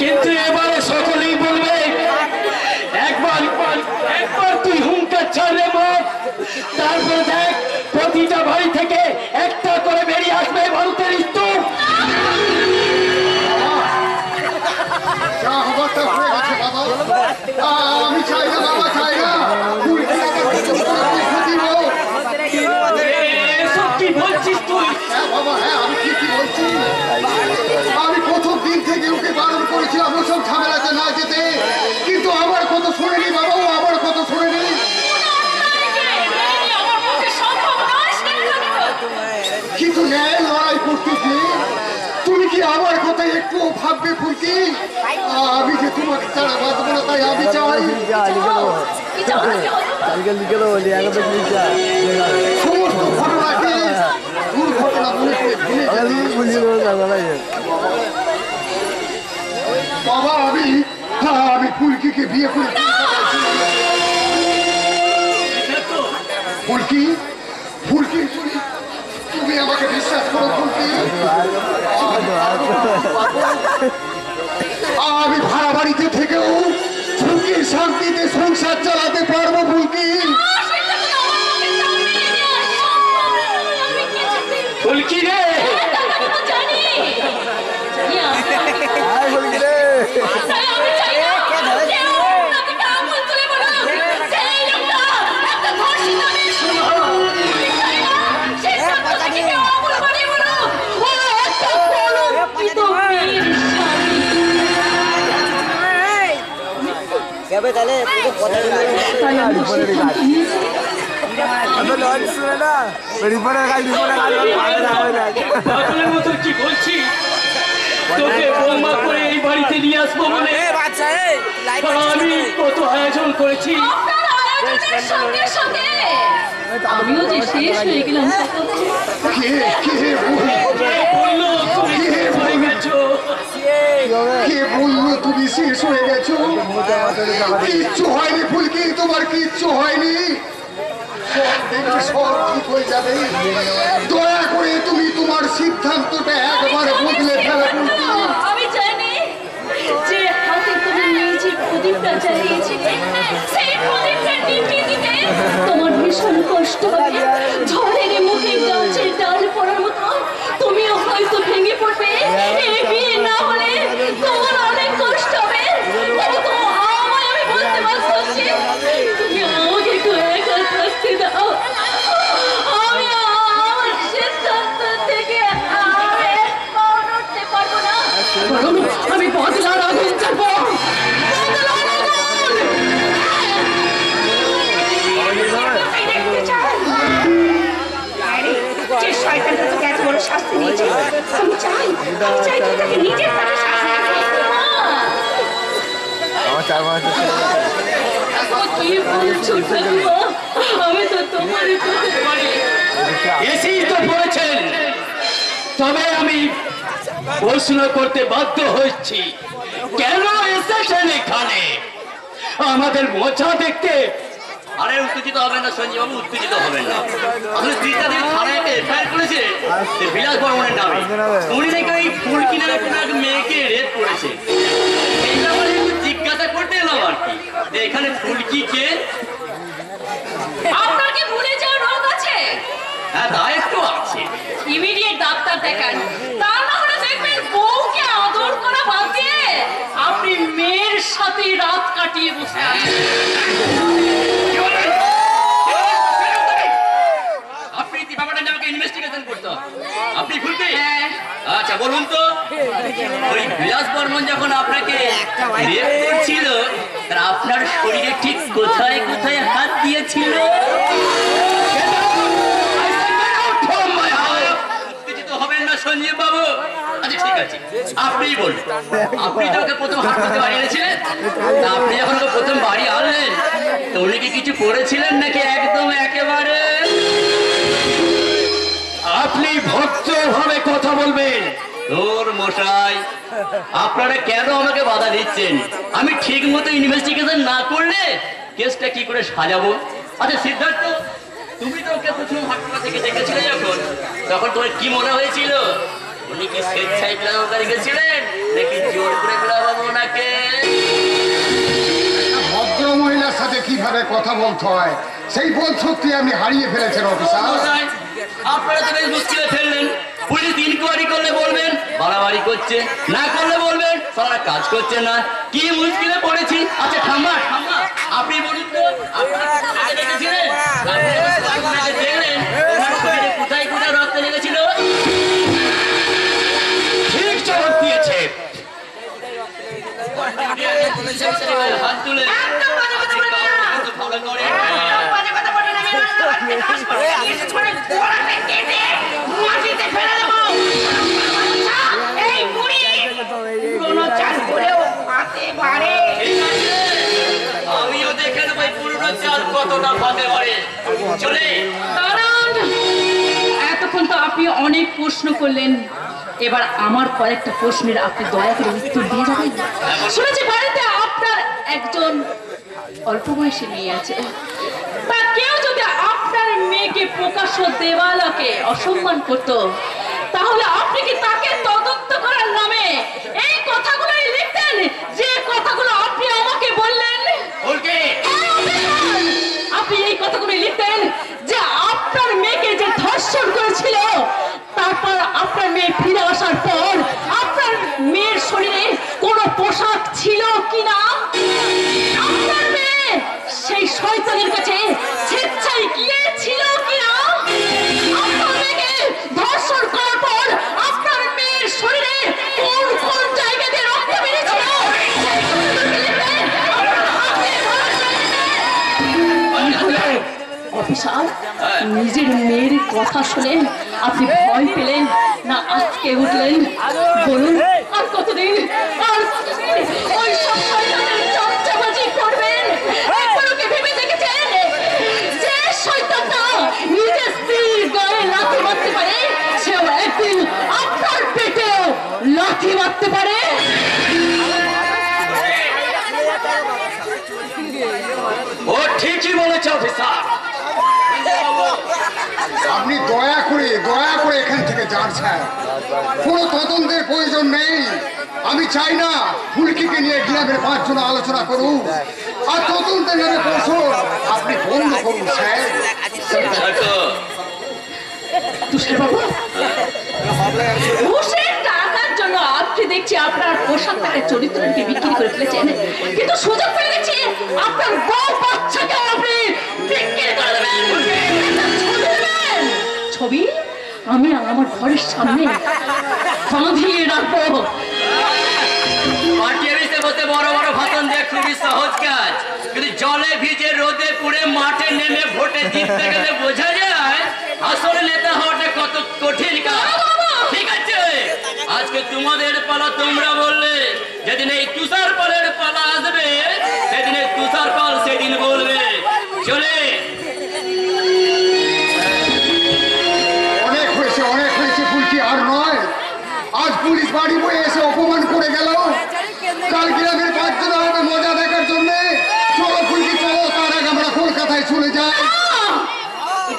কিন্তু এবারে সকলেই বলবে একবার তুই হুঙ্কার ছাড়লে মত, তারপর দেখ প্রতিটা বাড়ি থেকে একটা করে বেরিয়ে আসবে ভারতের স্তূপ। যা হবার তা হয়ে গেছে বাবা, আমি চাই না বাবা, চাই না। এসব কি বলছিস তুই? হ্যাঁ বাবা, হ্যাঁ আমি ঠিকই বলছি। আমি প্রথম দিন থেকে ওকে বারণ করেছিলাম ওসব ঝামেলাতে না যেতে, কিন্তু আমার কত শোনেনি বাবা, ও আমার কত শোনেনি। কিন্তু ন্যায় লড়াই করতে গিয়ে তুমি কি আমার কথা একটু ভাববে ফুলকি? আমি যে তোমাকে ছাড়া বাঁচবো না, তাই আমি চাই সমস্ত ঘটনাকে দুর্ঘটনা মনে করে ভুলে যেতে। বাবা আমি ফুলকিকে বিয়ে করে ফুলকি ফুলকি তুমি আমাকে বিশ্বাস করো ফুলকি, আমি ভাড়া বাড়িতে থেকেও সুখী শান্তিতে সংসার চালাতে পারবো ফুলকি। ফুলকি রে, পাগলের মতো কি বলছিস? তোকে বৌমা করে এই বাড়িতে নিয়ে আসবো বলে আমি কত আয়োজন করেছি। আমিও যে শেষ হয়ে গেলাম। কে বললো তুমি শেষ হয়ে গেছো? কিচ্ছু হয়নি ফুলকি, তোমার কিচ্ছু হয়নি, সব দেখবে সব ঠিক হয়ে যাবে। দয়া করে তুমি তোমার সিদ্ধান্তটা একবার বদলে ফেলা ফুলকি। আমি জানি যে হাতে তুমি নিজে প্রদীপটা জ্বালিয়েছিলে, সেই প্রদীপটা নিভিয়ে দিতে তোমার ভীষণ কষ্ট হবে। ঝড়ের মুখে গাছের ডাল পড়ার মতো তুমিও হয়তো ভেঙে পড়বে। এই বিয়ে না হলে তোমার অনেক কষ্ট হবে। তবু তো আমায় আমি বলতে বাধ্য হচ্ছি, তুমি আমাকে একটু একা থাকতে দাও। আমি আমার সিদ্ধান্ত থেকে আমি এক পাও নড়তে পারবো না। বরং আমি বদলার আগুন চাপবো। যে শয়তানটা তোকে এত বড় শাস্তি দিয়েছে, আমি চাই তুই তাকে নিজের হাতে শাস্তি দিবি। কি বলছো ঠাকুমা? আমি তো তোমার এসেই তো বলেছেন, তবে আমি প্রশ্ন করতে বাধ্য হচ্ছি, কেন এসেছেন এখানে আমাদের মজা দেখতে? আরে উত্তেজিত হবেন না সঞ্জীব বাবু, উত্তেজিত হবেন না। আসলে তিনটা দিন থানায় এফআইআর করেছে বিলাস বর্মনের নামে। উনি নাকি ওই ফুলকি নামে কোনো এক মেয়েকে রেপ করেছে। এই ব্যাপারে একটু জিজ্ঞাসা করতে এলাম আর কি, এখানে ফুলকি কে? আপনার কি ভুলে যাওয়ার রোগ আছে? হ্যাঁ, তা একটু আছে। ইমিডিয়েট ডাক্তার দেখান, তা না হলে দেখবেন বউকে আদর করা বাদ দিয়ে আপনি মেয়ের সাথে রাত কাটিয়ে বসে আছেন। আবেদন করতে হবে। আপনি ফুলকি? আচ্ছা বলুন তো, ওই বিলাস বর্মন যখন আপনাকে রেপ করছিল, তার আপনার শরীরে ঠিক কোথায় কোথায় হাত দিয়েছিল? উত্তেজিত হবেন না সঞ্জীব বাবু। আচ্ছা ঠিক আছে, আপনি বলুন, আপনি তো ওকে প্রথম হাত করতে বাড়ি এনেছিলেন, তা আপনি যখন ওকে প্রথম বাড়ি আনলেন, তো উনি কি কিছু করেছিলেন নাকি একদম একেবারে? আপনি ভদ্রভাবে কথা বলবেন। তোর মশাই, আপনারা কেন আমাকে বাধা দিচ্ছেন? আমি ঠিক মতো ইনভেস্টিগেশন না করলে কেসটা কি করে সাজাবো? আচ্ছা সিদ্ধার্থ, তুমি তো ওকে প্রথম হাটকা থেকে দেখেছিলে যখন, তখন তোমার কি মনে হয়েছিল? উনি কি স্বেচ্ছায় বিবাহকারী গেছিলেন নাকি জোর করে বিবাহ ওনাকে? ভদ্র মহিলার সাথে কিভাবে কথা বলতে হয় সেই বোধ সত্যি আপনি হারিয়ে ফেলেছেন অফিসার। মশাই, আপনারা তো বেশ মুশকিলে ফেললেন। পুলিশ ইনকোয়ারি করলে বলবেন বাড়াবাড়ি করছে, না করলে বলবেন সারা কাজ করছে না। কি মুশকিলে পড়েছি। আচ্ছা থাম্মা থাম্মা, আপনি বলুন তো, আপনারা কোথায় দেখেছিলেন? আপনারা দেখলেন ওনার শরীরে কোথায় কোথায় রক্ত লেগেছিল? ঠিক জবাব দিয়েছে। হাত তুলে ভালো করে আমিও দেখে নেবো পুরনো চাল কতটা পাতে পারে। চলে দাঁড়ান, এতক্ষণ তো আপনি অনেক প্রশ্ন করলেন, এবার আমার কয়েকটা প্রশ্নের আপনি দয়া করে উত্তর দিয়ে যাবেন। শুনেছি বাড়িতে আপনার একজন অল্প বয়সী মেয়ে আছে, তা কেউ যদি আপনার মেয়েকে প্রকাশ্য দেওয়ালকে অসম্মান করত, তাহলে আপনি কি তাকে তদন্ত করার নামে এই কথাগুলোই লিখতেন যে কথাগুলো আপনি আমাকে বললেন? আপনি এই কথাগুলোই লিখতেন যে আপনার মেয়েকে যে ধর্ষণ করেছিল, তারপর আপনার মেয়ে ফিরে আসার পর আপনার মেয়ের শরীরে কোনো পোশাক ছিল কিনা, আপনার মেয়ে সেই শয়তানের কাছে স্বেচ্ছায় গিয়েছিল কিনা, আপনার মেয়েকে ধর্ষণ করার পর আপনার মেয়ের শরীরে কোন কোন জায়গা দিয়ে রক্ত বেরিয়েছিল, অফিসার নিজের মেয়ের কথা শুনে আপনি ভয় পেলেন না আজকে উঠলেন? বলুন আর কতদিন ওই সব শয়তানের চর্চাবাজি করবেন? একবারও কি ভেবে দেখেছেন যে শয়তানটা নিজের স্ত্রীর গায়ে লাথি মারতে পারে, সেও একদিন আপনার পেটেও লাথি মারতে পারে? ও ঠিকই বলেছে অফিসার। আপনি দয়া করে এখান থেকে যান স্যার, কোনো তদন্তের প্রয়োজন নেই। আমি চাই না ফুলকিকে নিয়ে গ্রামের 5 জন আলোচনা করুন, আর তদন্তের নামে কৌশল আপনি বন্ধ করুন স্যার। তুষারবাবু, ঘুষের টাকার জন্য আপনি দেখছি আপনার পোশাক টাকার চরিত্রকে বিক্রি করে ফেলেছেন, কিন্তু সুযোগ পেয়ে গেছি আপনার বউ বাচ্চাকে আপনি বিক্রি করে দেবেন। ছবি আমি আমার ঘরের সামনে বাঁধিয়ে রাখবো। মাটির ভিতরে বসে বড় বড় ভাষণ দিয়ে খুবই সহজ কাজ, কিন্তু জলে ভিজে রোদে পুড়ে মাঠে নেমে ভোটে জিততে গেলে বোঝা যায় আসলে নেতা হওয়াটা কত কঠিন কাজ। ঠিক আছে, আজকে তোমাদের পালা, তোমরা বললে যেদিন এই তুষার পালের পালা আসবে সেদিন এই তুষার পাল সেদিন বলবে। চলে অনেক হয়েছে ফুলকি, আর নয়। আজ পুলিশ বাড়ি বয়ে এসে অপমান করে গেল, কাল গ্রামের 5 জন হবে মজা দেখার জন্য। চলো ফুলকি চলো, তার আগে আমরা কলকাতায় চলে যাই।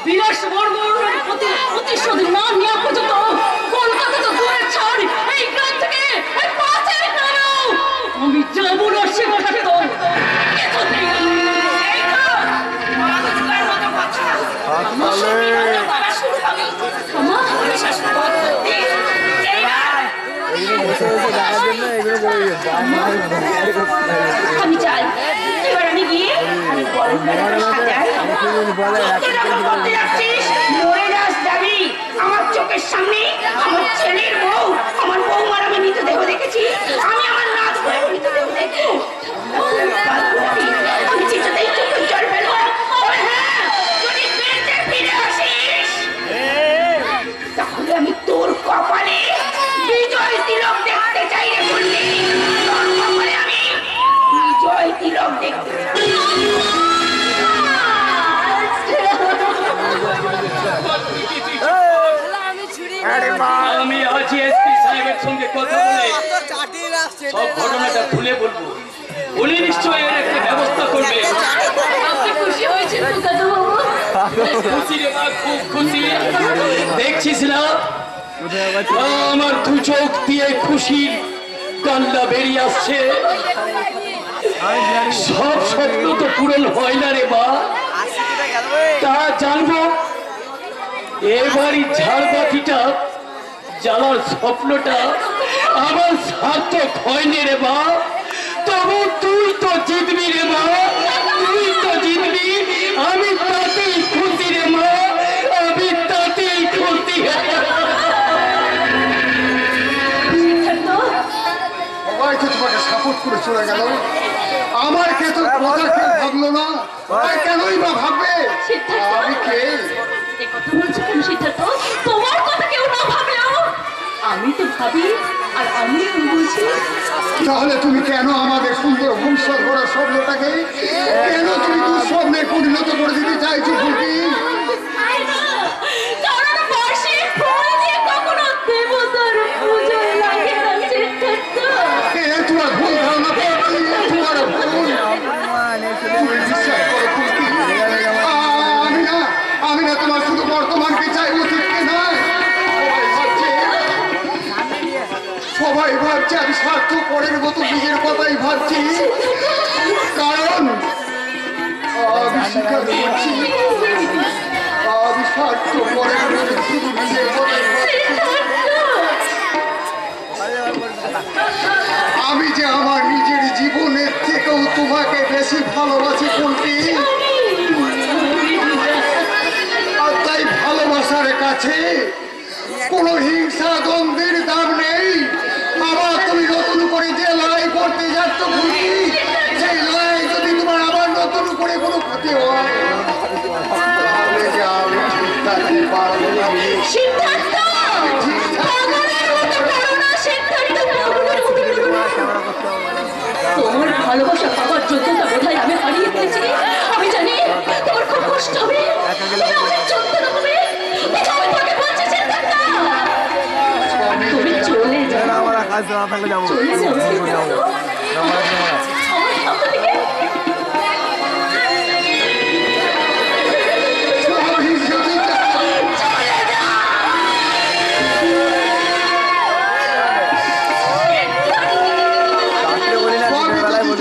বিলাস বর্মনের প্রতিশোধ না নেওয়া পর্যন্ত কলকাতা তো দূরের ছাড়, এই গ্রাম থেকে এই পাশের গ্রামেও আমি যাবো না। সে কথা তো আমি চাই এবার আমি গিয়ে আমার চোখের সামনে আমার ছেলের বউ, আমার বৌমার আমি মৃতদেহ দেখেছি, আমি আমার রাত করে মৃতদেহ দেখবো। আমি চিন্তাতেই চোখের জল ফেলবো। তবে হ্যাঁ, যদি বেঁচে ফিরে আসিস তাহলে আমি তোর কপালে বিজয় তিলক দেখতে চাই রে বললি। তোর কপালে আমি বিজয় তিলক দেখতে চাই। আমি আজ এসপি সাহেবের সঙ্গে কথা বলে সব ঘটনাটা খুলে বলবো। উনি নিশ্চয়ই এর একটা ব্যবস্থা করবে। আপনি খুশি হয়েছেন তো দাদু বাবু? খুশি রে মা, খুব খুশি। দেখছিস না আমার দু চোখ দিয়ে খুশির কান্না বেরিয়ে আসছে। সব স্বপ্ন তো পূরণ হয় না রে মা, তা জানবো এবারই ঝাড়বাতিটা জ্বালার স্বপ্নটা আমার সার্থক হয়নি রে মা। তবু তুই তো জিতবি রে মা, তুই তো জিতবি। আমি তাতেই খুশি রে মা, আমি তাতেই খুশি। সবাই তো তোমাকে সাপোর্ট করে চলে গেল, আমার কে তো কথা কেউ ভাবলো না। আর কেনই বা ভাববে? আমি কে? এই কথা বলছো কেন সিদ্ধার্থ? তোমার কথা কেউ না ভাবলেও আমি তো ভাবি, আর আমি বলছি। তাহলে তুমি কেন আমাদের সুন্দর ভবিষ্যৎ গড়ার স্বপ্নটাকে কেন তুমি দুঃস্বপ্নে পরিণত করে দিতে চাইছো ফুলকি? কারণ বর্ষে ফুল দিয়ে কখনো দেবতার পূজা লাগে না সিদ্ধার্থ। তোমার ভুল ধারণা ফুলকি, তোমার ভুল। তুমি বিশ্বাস করো ফুলকি, আমি না তোমার শুধু বর্তমানকে চাই, অতীতকে নয়। সবাই ভাবছে আমি স্বার্থ পরের মতো নিজের কথাই ভাবছি, কারণ আমি স্বীকার করছি আমি স্বার্থ পরের মতো শুধু নিজের কথাই ভাবছি। আমি যে আমার নিজের জীবনের থেকেও তোমাকে বেশি ভালোবাসি ফুলকি। আর তাই ভালোবাসার কাছে কোনো হিংসা দ্বন্দ্বের দাম নেই। আবার তুমি নতুন করে যে লড়াই করতে যাচ্ছ ফুলকি, সেই লড়াই যদি তোমার আবার নতুন করে কোনো ক্ষতি হয় তাহলে যে আমি ঠিক থাকতে পারবো না। সিদ্ধার্থ পাগলের মতো করো না সিদ্ধার্থ, পাগলের মতো করো না। তোমার ভালোবাসা পাওয়ার যোগ্যতা বোধহয় আমি হারিয়ে ফেলেছি। আমি জানি তোমার খুব কষ্ট হবে, অনেক যন্ত্রণা হবে। আমি তোমাকে বলছি সিদ্ধার্থ, তুমি চলে যাও, চলে যাও সিদ্ধার্থ আমার সামনে থেকে।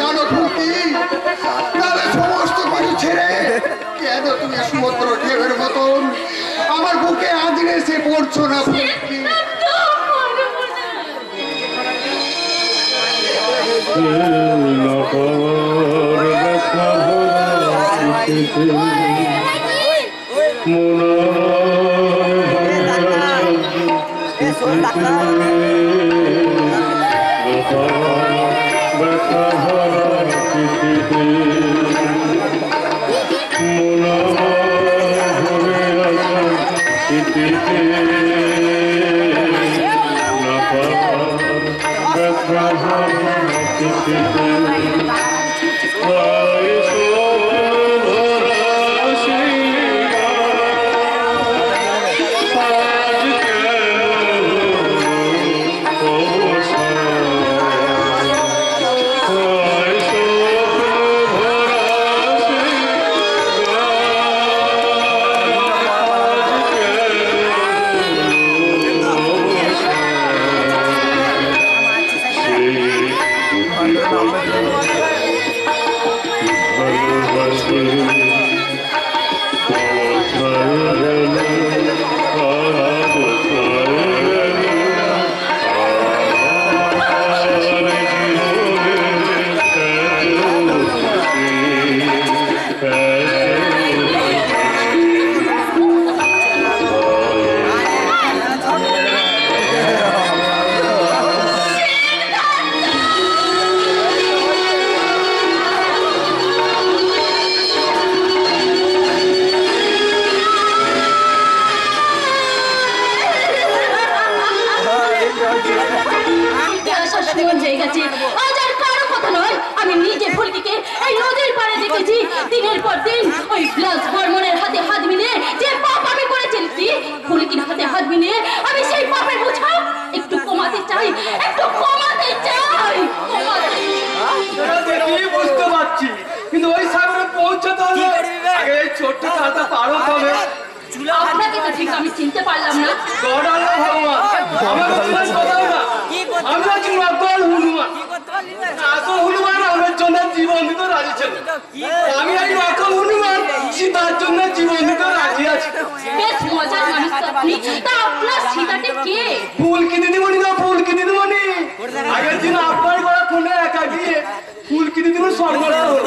জানো ফুলকি, তাহলে সমস্ত কিছু ছেড়ে কেন তুমি সমুদ্র ঢেউয়ের মতন আমার বুকে আদিনে এসে পড়ছো না ফুলকি? দিনের পর দিন ওই বিলাস বর্মনের হাতে হাত মিলিয়ে যে পাপ আমি করে চলেছি, ফুলকির হাতে হাত মিলিয়ে আমি সেই পাপের বোঝা একটু কমাতে চাই, একটু কমাতে চাই, কমাতে দেখি বুঝতে পারছি, কিন্তু ওই সাগরে পৌঁছাতে হলে আগে এই ছোট্ট খালটা পার হতে হবে। আপনাকে তো ঠিক আমি চিনতে পারলাম না। গড আল্লাহ ভগবান, আমার বলছিলেন কথাও না, আমি হচ্ছি নকল হনুমান। আসল হনুমান আমার জন্য জীবন দিতে রাজি ছিল, আমি এই নকল হনুমান সীতার জন্য জীবন দিতে রাজি আছি। বেশ মজার মানুষ তো আপনি। তা আপনার সীতাটি কে? ফুলকি দিদিমণি না, ফুলকি দিদিমণি। আগের দিন আপনার ঘরে ফোনে একা গিয়ে ফুলকি দিদিমণি সর্বনাশ হলো,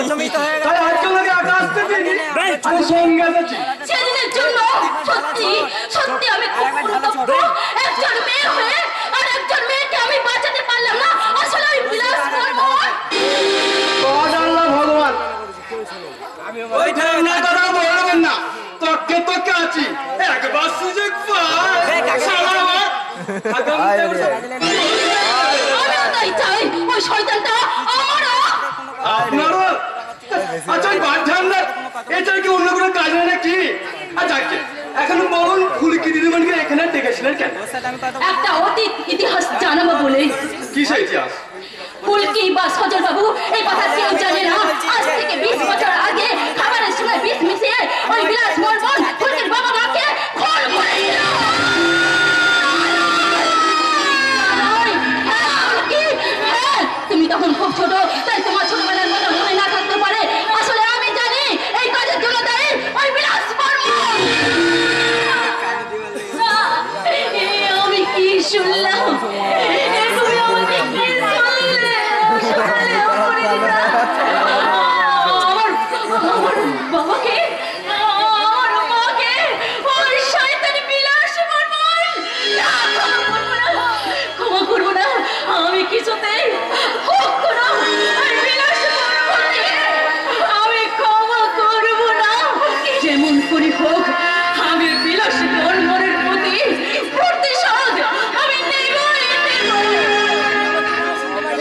তাই আজকাল আগে একা আসতে দিনি, আমি সঙ্গে এসেছি। সেদিনের জন্য সত্যি সত্যি আমি খুব অনুতপ্ত। একজন মেয়ে হয়ে আর একজন মেয়েকে আমি বাঁচাতে পারলাম না। আসলে ওই বিলাস বর্মন। গড আল্লাহ ভগবান, ওই ঠেংনার কথা বলবেন না, তককে তককে আছি, একবার সুযোগ পাই শালা আমার আমিও তাই চাই, ওই শয়তানটা আমারও। আপনারও। আচ্ছা ওই বাচ্চারা এটা কি অন্য কোনো কাজ হয় নাকি? আচ্ছা এখন বলুন ফুলকি দিদিমণিকে এখানে ডেকেছিলেন কেন? একটা অতীত ইতিহাস জানাবো বলে। কি সেই ইতিহাস? ফুলকি বা সজল বাবু এই কথা কেউ জানে না। আজ থেকে 20 বছর আগে খাবারের সময় বিষ মিশিয়ে ওই বিলাস বর্মন ফুলকির বাবা মাকে খুন করে দিল। তুমি তখন খুব ছোট, তাই তোমার ছোটবেলার কথা মনে না থাকতে পারে। আসলে আমি জানি এই কাজের জন্য দায়ী ওই বিলাস বর্মন। আমি কি শুনলাম? তুমি আমাকে কি শুনলে? আমার বাবাকে, আমার মাকে ওই শয়তানি বিলাস বর্মন ক্ষমা করবো না। আমি কিছুতেই কখনো ওই বিলাস বর্মনকে আমি ক্ষমা করবো না। যেমন করে হোক আমি বিলাস বর্মনের প্রতি প্রতিশোধ আমি নেবই নেব।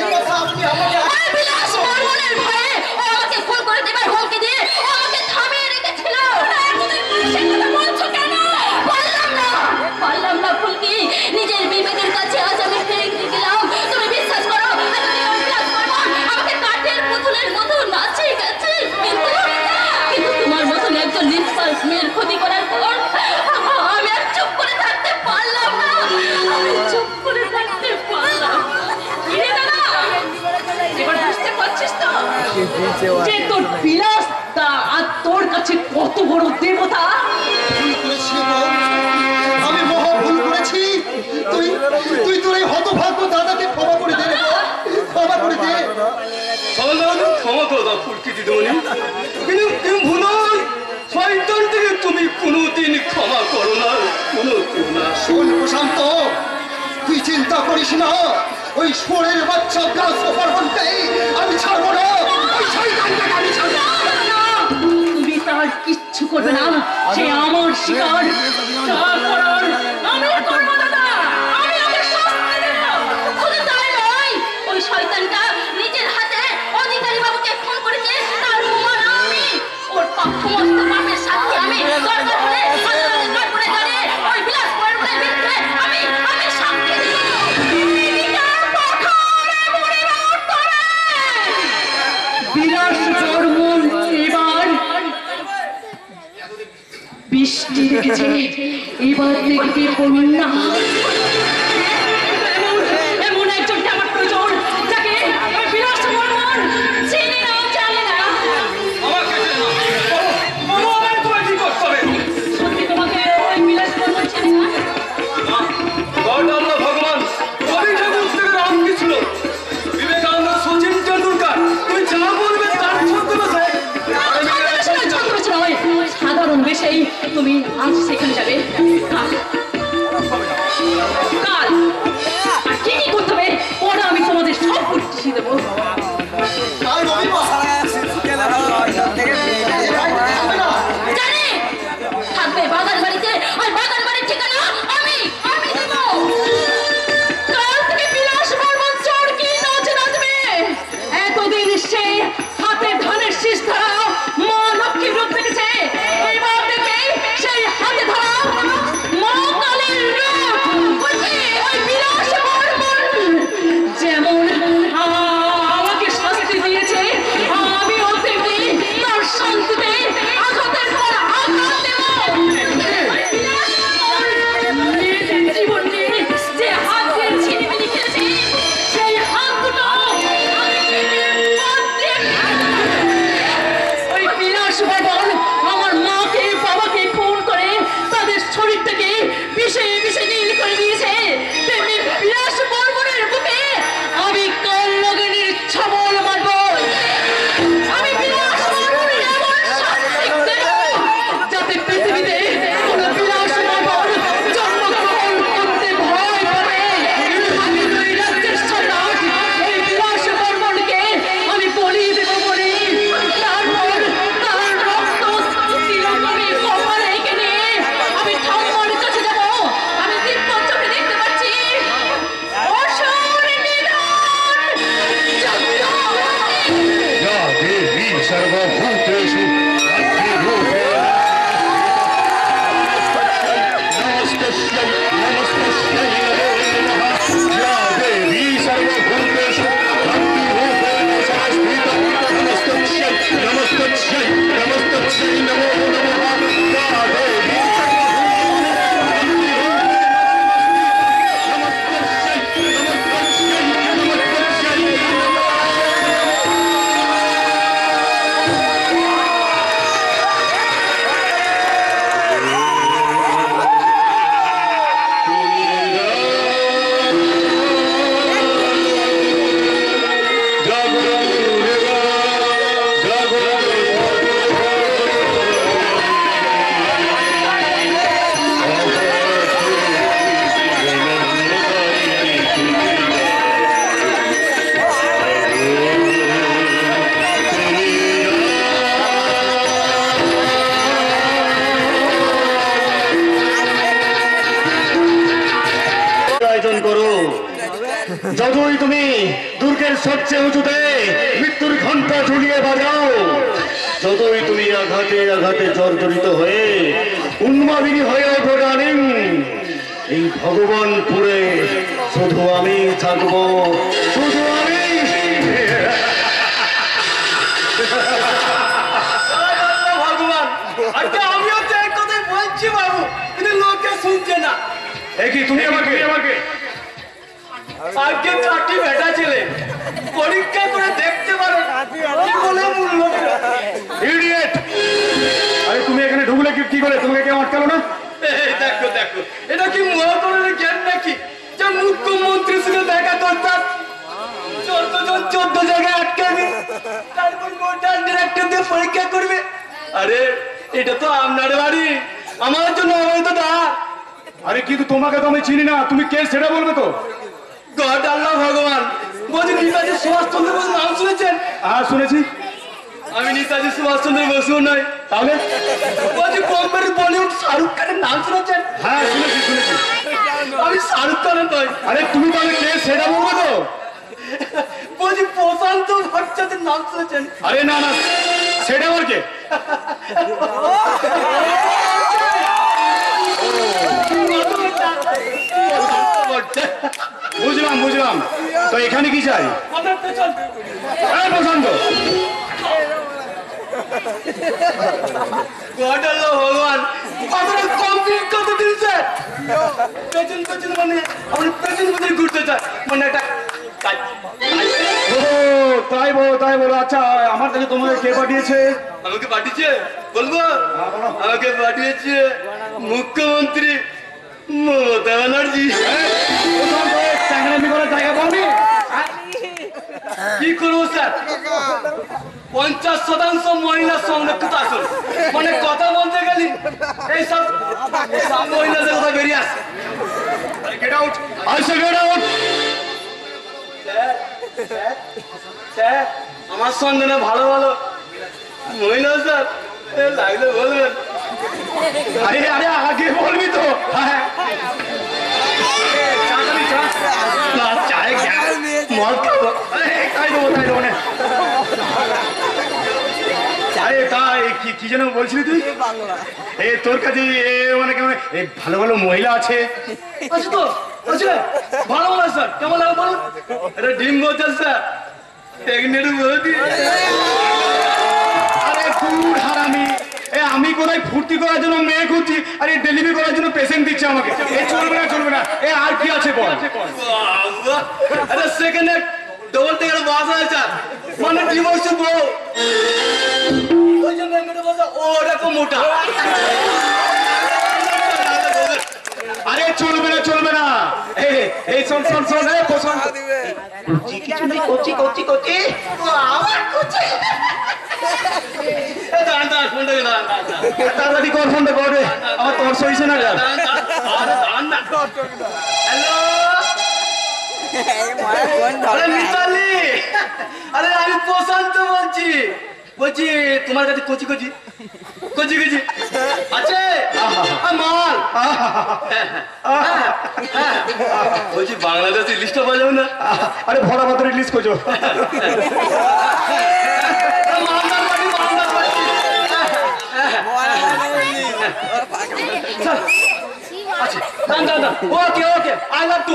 এই কথা আপনি আমাকে ওই বিলাস বর্মনের ভয়ে ও আমাকে খুন করে দেবার হুমকি দিয়ে ও আমাকে থামিয়ে রেখেছিল। তুমি সে কথা বলছো কেন? পারলাম না ফুলকি। নিজের বিবেকের কাছে আজ আমি ফিরে গেলাম। তুমি বিশ্বাস করো এতদিন ওই বিলাস বর্মন আমাকে কাঠের পুতুলের মতো নাচিয়ে গেছে, কিন্তু তোমার মতন একজন নিষ্পাপ মেয়ের ক্ষতি করার পর আমি আর চুপ করে থাকতে পারলাম না। আমি চুপ করে থাকতে পারলাম না। কিরে দাদা, এবার বুঝতে পারছিস তো যে তোর বিলাস তা আর তোর কাছে কত বড় দেবতা? ভুল করেছি গো। আমি মহা ভুল করেছি। তুই তুই তোর এই হতভাগ্য দাদাকে ক্ষমা করে দে রে, ক্ষমা করে দে। ক্ষমা করে দাও ফুলকি দিদিমণি, কিন্তু তুমি ভুলো শয়তান থেকে তুমি কোনোদিন ক্ষমা করো না, কোনোদিন না। শোন প্রশান্ত, তুই চিন্তা করিস না, ওই সোরের বাচ্চা বিলাস বর্মনকে আমি ছাড়বো না। ওই শয়তানটাকে আমি ছাড়বো না। তুমি তার কিচ্ছু করবে না, সে আমার শিকার। যা করার আমি করবো দাদা, আমি ওকে শাস্তি দেব। শুধু তাই নয়, ওই শয়তানটা নিজের হাতে অধিকারী বাবুকে খুন করেছে, তার প্রমাণ আমি। ওর সমস্ত পাপের সাথে আমি দরকার হলে আদালতের কাঠগড়ায় দাঁড়িয়ে ওই বিলাস বর্মনের বিরুদ্ধে আমি সাক্ষী দেব। বিলাস বর্মন এবার বৃষ্টি দেখেছে, এবার দেখবে বন্যা। এমন একজনকে আমার প্রয়োজন যাকে আমি বিলাস বর্মন চিনি না, জানি না। আমাকে চেনো না। বলো, আমায় তোমায় কি করতে হবে? সত্যি তোমাকে ওই বিলাস বর্মন চিনি না। গড আল্লাহ ভগবান, রবি ঠাকুর থেকে রামকৃষ্ণ, বিবেকানন্দ, সচিন তেন্ডুলকার, তুমি যা বলবে তার সত্য বিষয়। সাধারণ বেশেই তুমি আজ সেখানে যাবে। কাল আর কি কি করতে হবে ওরা আমি তোমাদের সব বুঝিয়ে দেবো। কাল রবিবার। জানি থাকবে বাগান বাড়িতে, আর বাগান বাড়ির ঠিকানা আমি দেব। কাল থেকে বিলাস বর্মন চড়কি নাচে নাচবে। এতদিন সে হাতে ধানের শীষ ধরা মা যতই তুমি দুর্গের সবচেয়ে উঁচুতে মৃত্যুর ঘন্টা ঝুলিয়ে বাজাও, যতই তুমি আঘাতে আঘাতে জর্জরিত হয়ে উন্মাদিনী হয়ে ওঠো ডার্লিং, এই ভগবানপুরে শুধু আমি থাকবো, শুধু আমি। ভগবান, আজকে আমিও তো এক কথাই বলছি বাবু, কিন্তু লোকে শুনছে না। কি তুমি আমাকে আজকে চারটি বেটা ছেলে পরীক্ষা করে দেখতে পারে কি বলে মূল্য। ইডিয়েট! আরে তুমি এখানে ঢুকলে কি করে? তোমাকে কেউ আটকালো না? এই দেখো দেখো, এটা কি মহাকরণের জ্ঞান নাকি যে মুখ্যমন্ত্রীর সঙ্গে দেখা করতাম 14 জায়গায় আটকাবে, তারপর মোটার ডিরেক্টর দিয়ে পরীক্ষা করবে? আরে এটা তো আপনার বাড়ি, আমার জন্য অবৈধ দাঁড়। আরে কিন্তু তোমাকে তো আমি চিনি না, তুমি কে সেটা বলবে তো। গড আল্লাহ ভগবান, বলছি নেতাজি সুভাষচন্দ্র বসু নাম শুনেছেন? হ্যাঁ শুনেছি। আমি নেতাজি সুভাষচন্দ্র বসু নয়, তাহলে? বলছি বোম্বের বলিউড শাহরুখ খানের নাম শুনেছেন? হ্যাঁ শুনেছি। আমি শাহরুখ খানের নয়। আরে তুমি তাহলে কে সেটা বলবে তো। বলছি প্রশান্ত ভট্টাচার্যের নাম শুনেছেন? আরে না না, সেটা আমার কে? বুঝলাম। তো এখানে কি চাই? প্রশান্ত, ভগবান, কমপ্লিট কত দিন স্যার? পেছন মানে আপনি পেছন ঘুরতে চান, মানে একটা তাই বলো। আচ্ছা, আমার কাছে তোমাকে কে পাঠিয়েছে? আমাকে পাঠিয়েছে বলবো? আমাকে পাঠিয়েছে মুখ্যমন্ত্রী মমতা ব্যানার্জি। চাকরি করার জায়গা পাওনি? কি করবো স্যার, 50% মহিলা সংরক্ষিত আসন, মানে কথা বলতে গেলি এইসব মহিলাদের কথা বেরিয়ে আসে। Get out, I say get out. Sir আমার সঙ্গে না ভালো মহিলা স্যার লাগলে বলবেন। আরে আগে বলবি তো। হ্যাঁ চায় মদ খাবো, তাই দেবো না। আরে তাই কি যেন বলছিলি তুই? তোর কাছে মানে কেমন ভালো মহিলা আছে? আচ্ছা তো আচ্ছা, ভালো স্যার, কেমন লাগে বলুন? এটা ডিম বোঝা স্যার, প্রেগনেন্ট বৌদি। আরে দূর হারামি, আমি কোথায় ফুর্তি করার জন্য মেয়ে খুঁজছি, আরে ডেলিভারি করার জন্য পেশেন্ট দিচ্ছে আমাকে। চলবে না। আর কি আছে বল? আরে সেকেন্ড ডবল টেকার বাস আছে, মানে ডিভোর্স বউ, ওই জন্য ওটা তো মোটা। আরে চলবে না। এই শোন কিছু নেই, করছি তাড়াতাড়ি কর ফোনটা করে, আমার তোর সইছে না। হ্যালো মিতালি, আরে আমি প্রশান্ত বলছি তোমার কাছে কচি আছে মাল? বলছি বাংলাদেশ লিস্টটা পাওয়া যাবে না? আরে ভরা মাত্র লিস্ট করছো। আচ্ছা okay I love to.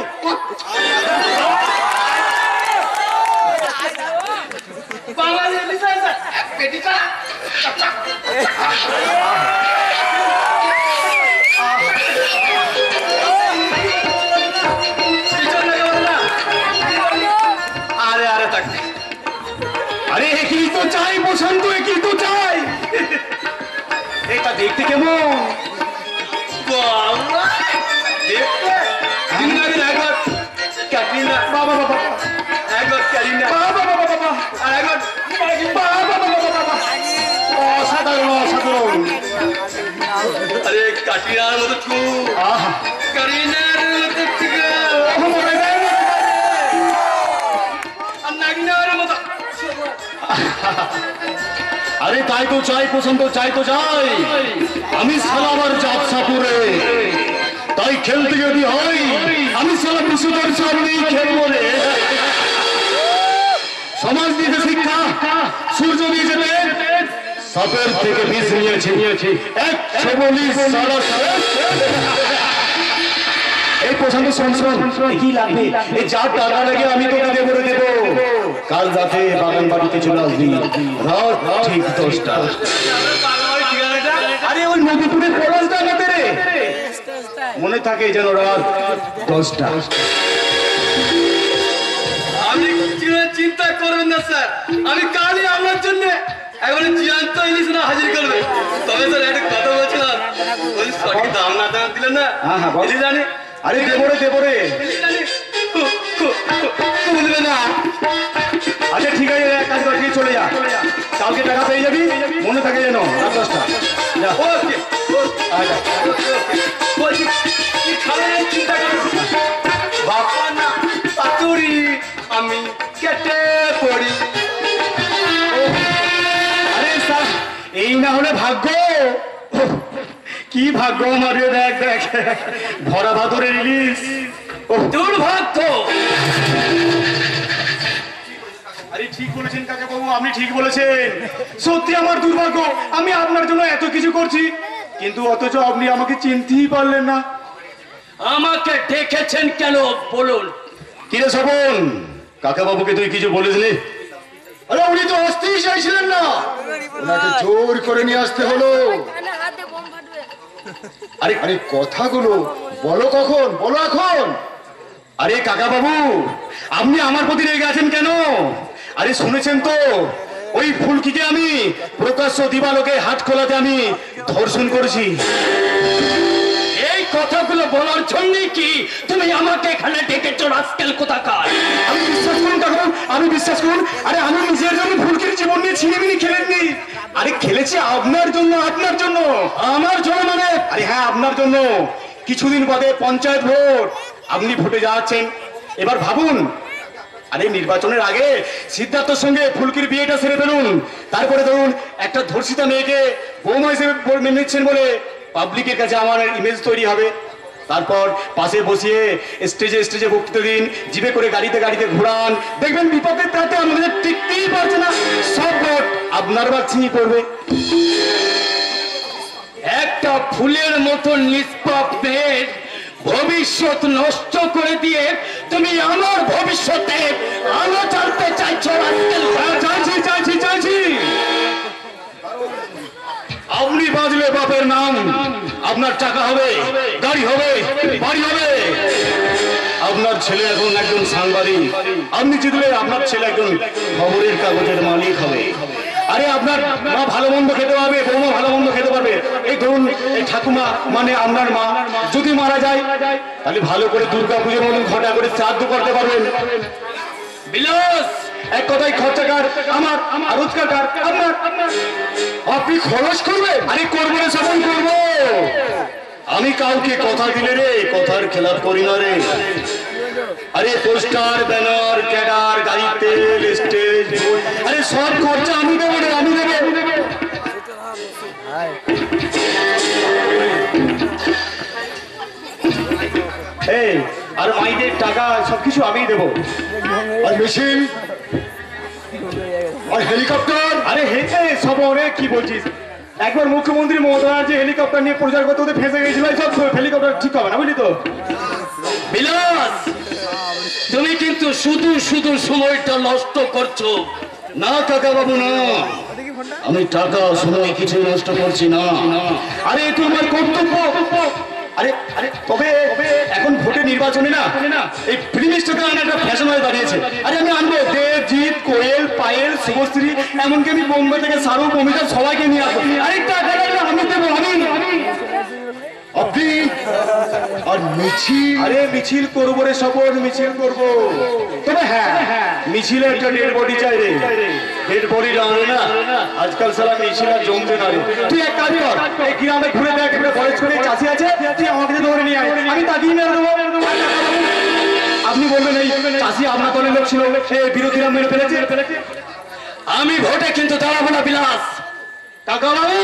Bangladesh list আছে পেটিটা। আরে কি তো চাই বসন্ত, কি তো চাই? এটা দেখতে কেমন? অসাধারণ। আরে কাটিনার মতো চুপ, কারিনার মতো আরে তাই তো চাই বসন্ত, চাই। আমি সালাবার জাত সাপুরে তাই খেলতে যদি হয় আমি সারা বিশুদ্ধর সামনেই খেলবো রে। সমাজ দিয়েছে শিক্ষা, সূর্য দিয়েছে তেজ, সাপের থেকে বিষ নিয়েছি, এক ছবলি সারা এই প্রশান্ত সংসদ কি লাগবে? এই যা টাকা লাগে আমি তোকে দেবো রে দেবো। কাল রাতে বাগান বাড়িতে চলে আসবি, রাত ঠিক 10টা। আরে ওই নদীপুরের পলাশটা নাতে রে, মনে থাকে যেন রাত 10টা। আপনি চিন্তা করবেন না স্যার, আমি কালই আপনার জন্য একবারে জ্যান্ত ইলিশ না হাজির করবে। তবে স্যার একটা কথা বলছিলাম, ওই সঠিক দাম না দিলেন না ইলিশ জানি। আরে দেবো রে বলবে না। আচ্ছা ঠিক আছে, এক কাজ কর, তুই চলে যা, কালকে টাকা পেয়ে যাবি, মনে থাকে যেন রাত 10টা। ওকে বলছি কি খাবার চিন্তা করছি বাবা না পাতুরি আমি কেটে পড়ি। আরে স্যার এই না হলে ভাগ্য, কি ভাগ্য আমার রে, দেখ দেখ ভরা ভাদরের ইলিশ। দুর্ভাগ্য। আরে ঠিক বলেছেন কাকা বাবু, আপনি ঠিক বলেছেন, সত্যি আমার দুর্ভাগ্য, আমি আপনার জন্য এত কিছু করছি কিন্তু অথচ আপনি আমাকে চিনতেই পারলেন না। আমাকে ডেকেছেন কেন বলুন? কিরে স্বপন, কাকা বাবুকে তুই কিছু বলিসনি? আরে উনি তো আসতেই চাইছিলেন না, ওনাকে জোর করে নিয়ে আসতে হলো। আরে আরে কথাগুলো বলো, কখন বলো এখন। আরে কাকা বাবু আপনি আমার প্রতি রেগে আছেন কেন? আরে শুনেছেন তো ওই ফুলকিকে আমি প্রকাশ্য দিবালোকে হাট খোলাতে আমি ধর্ষণ করেছি। এই কথাগুলো বলার জন্য কি তুমি আমাকে এখানে ডেকেছো রাস্কেল কোথাকার? আমি বিশ্বাস করুন কাকা বাবু, আমি বিশ্বাস করুন, আরে আমি নিজের জন্য ফুলকির জীবন নিয়ে ছিনিমিনি খেলেননি, আরে খেলেছি আপনার জন্য। আপনার জন্য? আমার জন্য মানে? আরে হ্যাঁ আপনার জন্য। কিছুদিন বাদে পঞ্চায়েত ভোট, আপনি ভোটে যাচ্ছেন, এবার ভাবুন, আরে নির্বাচনের আগে সিদ্ধার্থর সঙ্গে ফুলকির বিয়েটা সেরে ফেলুন, তারপরে ধরুন একটা ধর্ষিতা মেয়েকে বৌমা হিসেবে মেনে নিচ্ছেন বলে পাবলিকের কাছে আমার ইমেজ তৈরি হবে। তারপর পাশে বসিয়ে স্টেজে বক্তৃতা দিন, জিপে করে গাড়িতে ঘোরান, দেখবেন বিপদের প্রাতে আমাদের টিকতেই পারছে না, সব ভোট আপনার বাচ্চিনি পড়বে। একটা ফুলের মতো নিষ্পাপ মেয়ের ভবিষ্যৎ নষ্ট করে দিয়ে তুমি আমার ভবিষ্যতে আলো জ্বালতে চাইছো রাস্কেল। চাইছি আপনি বাঁচলে বাপের নাম, আপনার টাকা হবে, গাড়ি হবে, বাড়ি হবে। আপনার ছেলে এখন একজন সাংবাদিক, আপনি জিতলে আপনার ছেলে একজন খবরের কাগজের মালিক হবে। আরে আপনার মা ভালো মন্দ খেতে পারবে, বৌমা ভালো মন্দ খেতে পারবে। এই ধরুন এই ঠাকুমা মানে আপনার মা যদি মারা যায় তাহলে ভালো করে দুর্গা পুজোর মতন ঘটা করে শ্রাদ্ধ করতে পারবেন। বিলাস, এক কথায় খরচাকার আমার, আর রোজগারকার আপনার। আপনি খরচ করবেন? আরে করবো রে শ্রবণ, করবো। আমি কাউকে কথা দিলে রে কথার খেলাপ করি না রে। আরে পোস্টার, ব্যানার, ক্যাডার, গাড়ির তেল, স্টেজ, আরে সব খরচা আমি দেবো রে, আমি দেবো। এই আর মাইদের টাকা সবকিছু আমিই দেবো। আর মেশিন আর হেলিকপ্টার, আরে সব অনেক কি বলছিস? একবার মুখ্যমন্ত্রী মমতা ব্যানার্জি হেলিকপ্টার নিয়ে প্রচার করতে হতে ফেঁসে গেছিল, সব হেলিকপ্টার ঠিক হবে না, বুঝলি তো? বিলাস, তুমি কিন্তু শুধু সময়টা নষ্ট করছো। না কাকা বাবু না, আমি টাকা সময় কিছু নষ্ট করছি না। আরে এ তো আমার কর্তব্য। আরে আরে তবে এখন ভোটে নির্বাচনে না এই ফিল্ম স্টারকে আনা একটা ফ্যাশন হয়ে দাঁড়িয়েছে। আরে আমি আনবো দেবজিৎ, কোয়েল, পায়েল, শুভশ্রী, এমনকি আমি বোম্বে থেকে শাহরুখ, ভূমিকা সবাইকে নিয়ে আসবো। আরে টাকা লাগলে আমি দেবো, আপনি আর মিছিল। আরে মিছিল করবো রে শপথ, মিছিল করবো। তবে হ্যাঁ মিছিলে একটা ডেড বডি চাই রে, ডেড বডি আনে না আজকাল সালা মিছিল আর জমতে না রে। তুই এক কাজ কর, এই গ্রামে ঘুরে দেখ, একটা ফরেস্ট করে চাষি আছে, তুই আমাকে ধরে নিয়ে আয়, আমি তাকিয়ে মেরে দেবো। আপনি বলবেন এই চাষি আপনার দলের লোক ছিল, সে বিরোধীরা মেরে ফেলেছে। আমি ভোটে কিন্তু দাঁড়াবো না বিলাস। কাকা বাবু,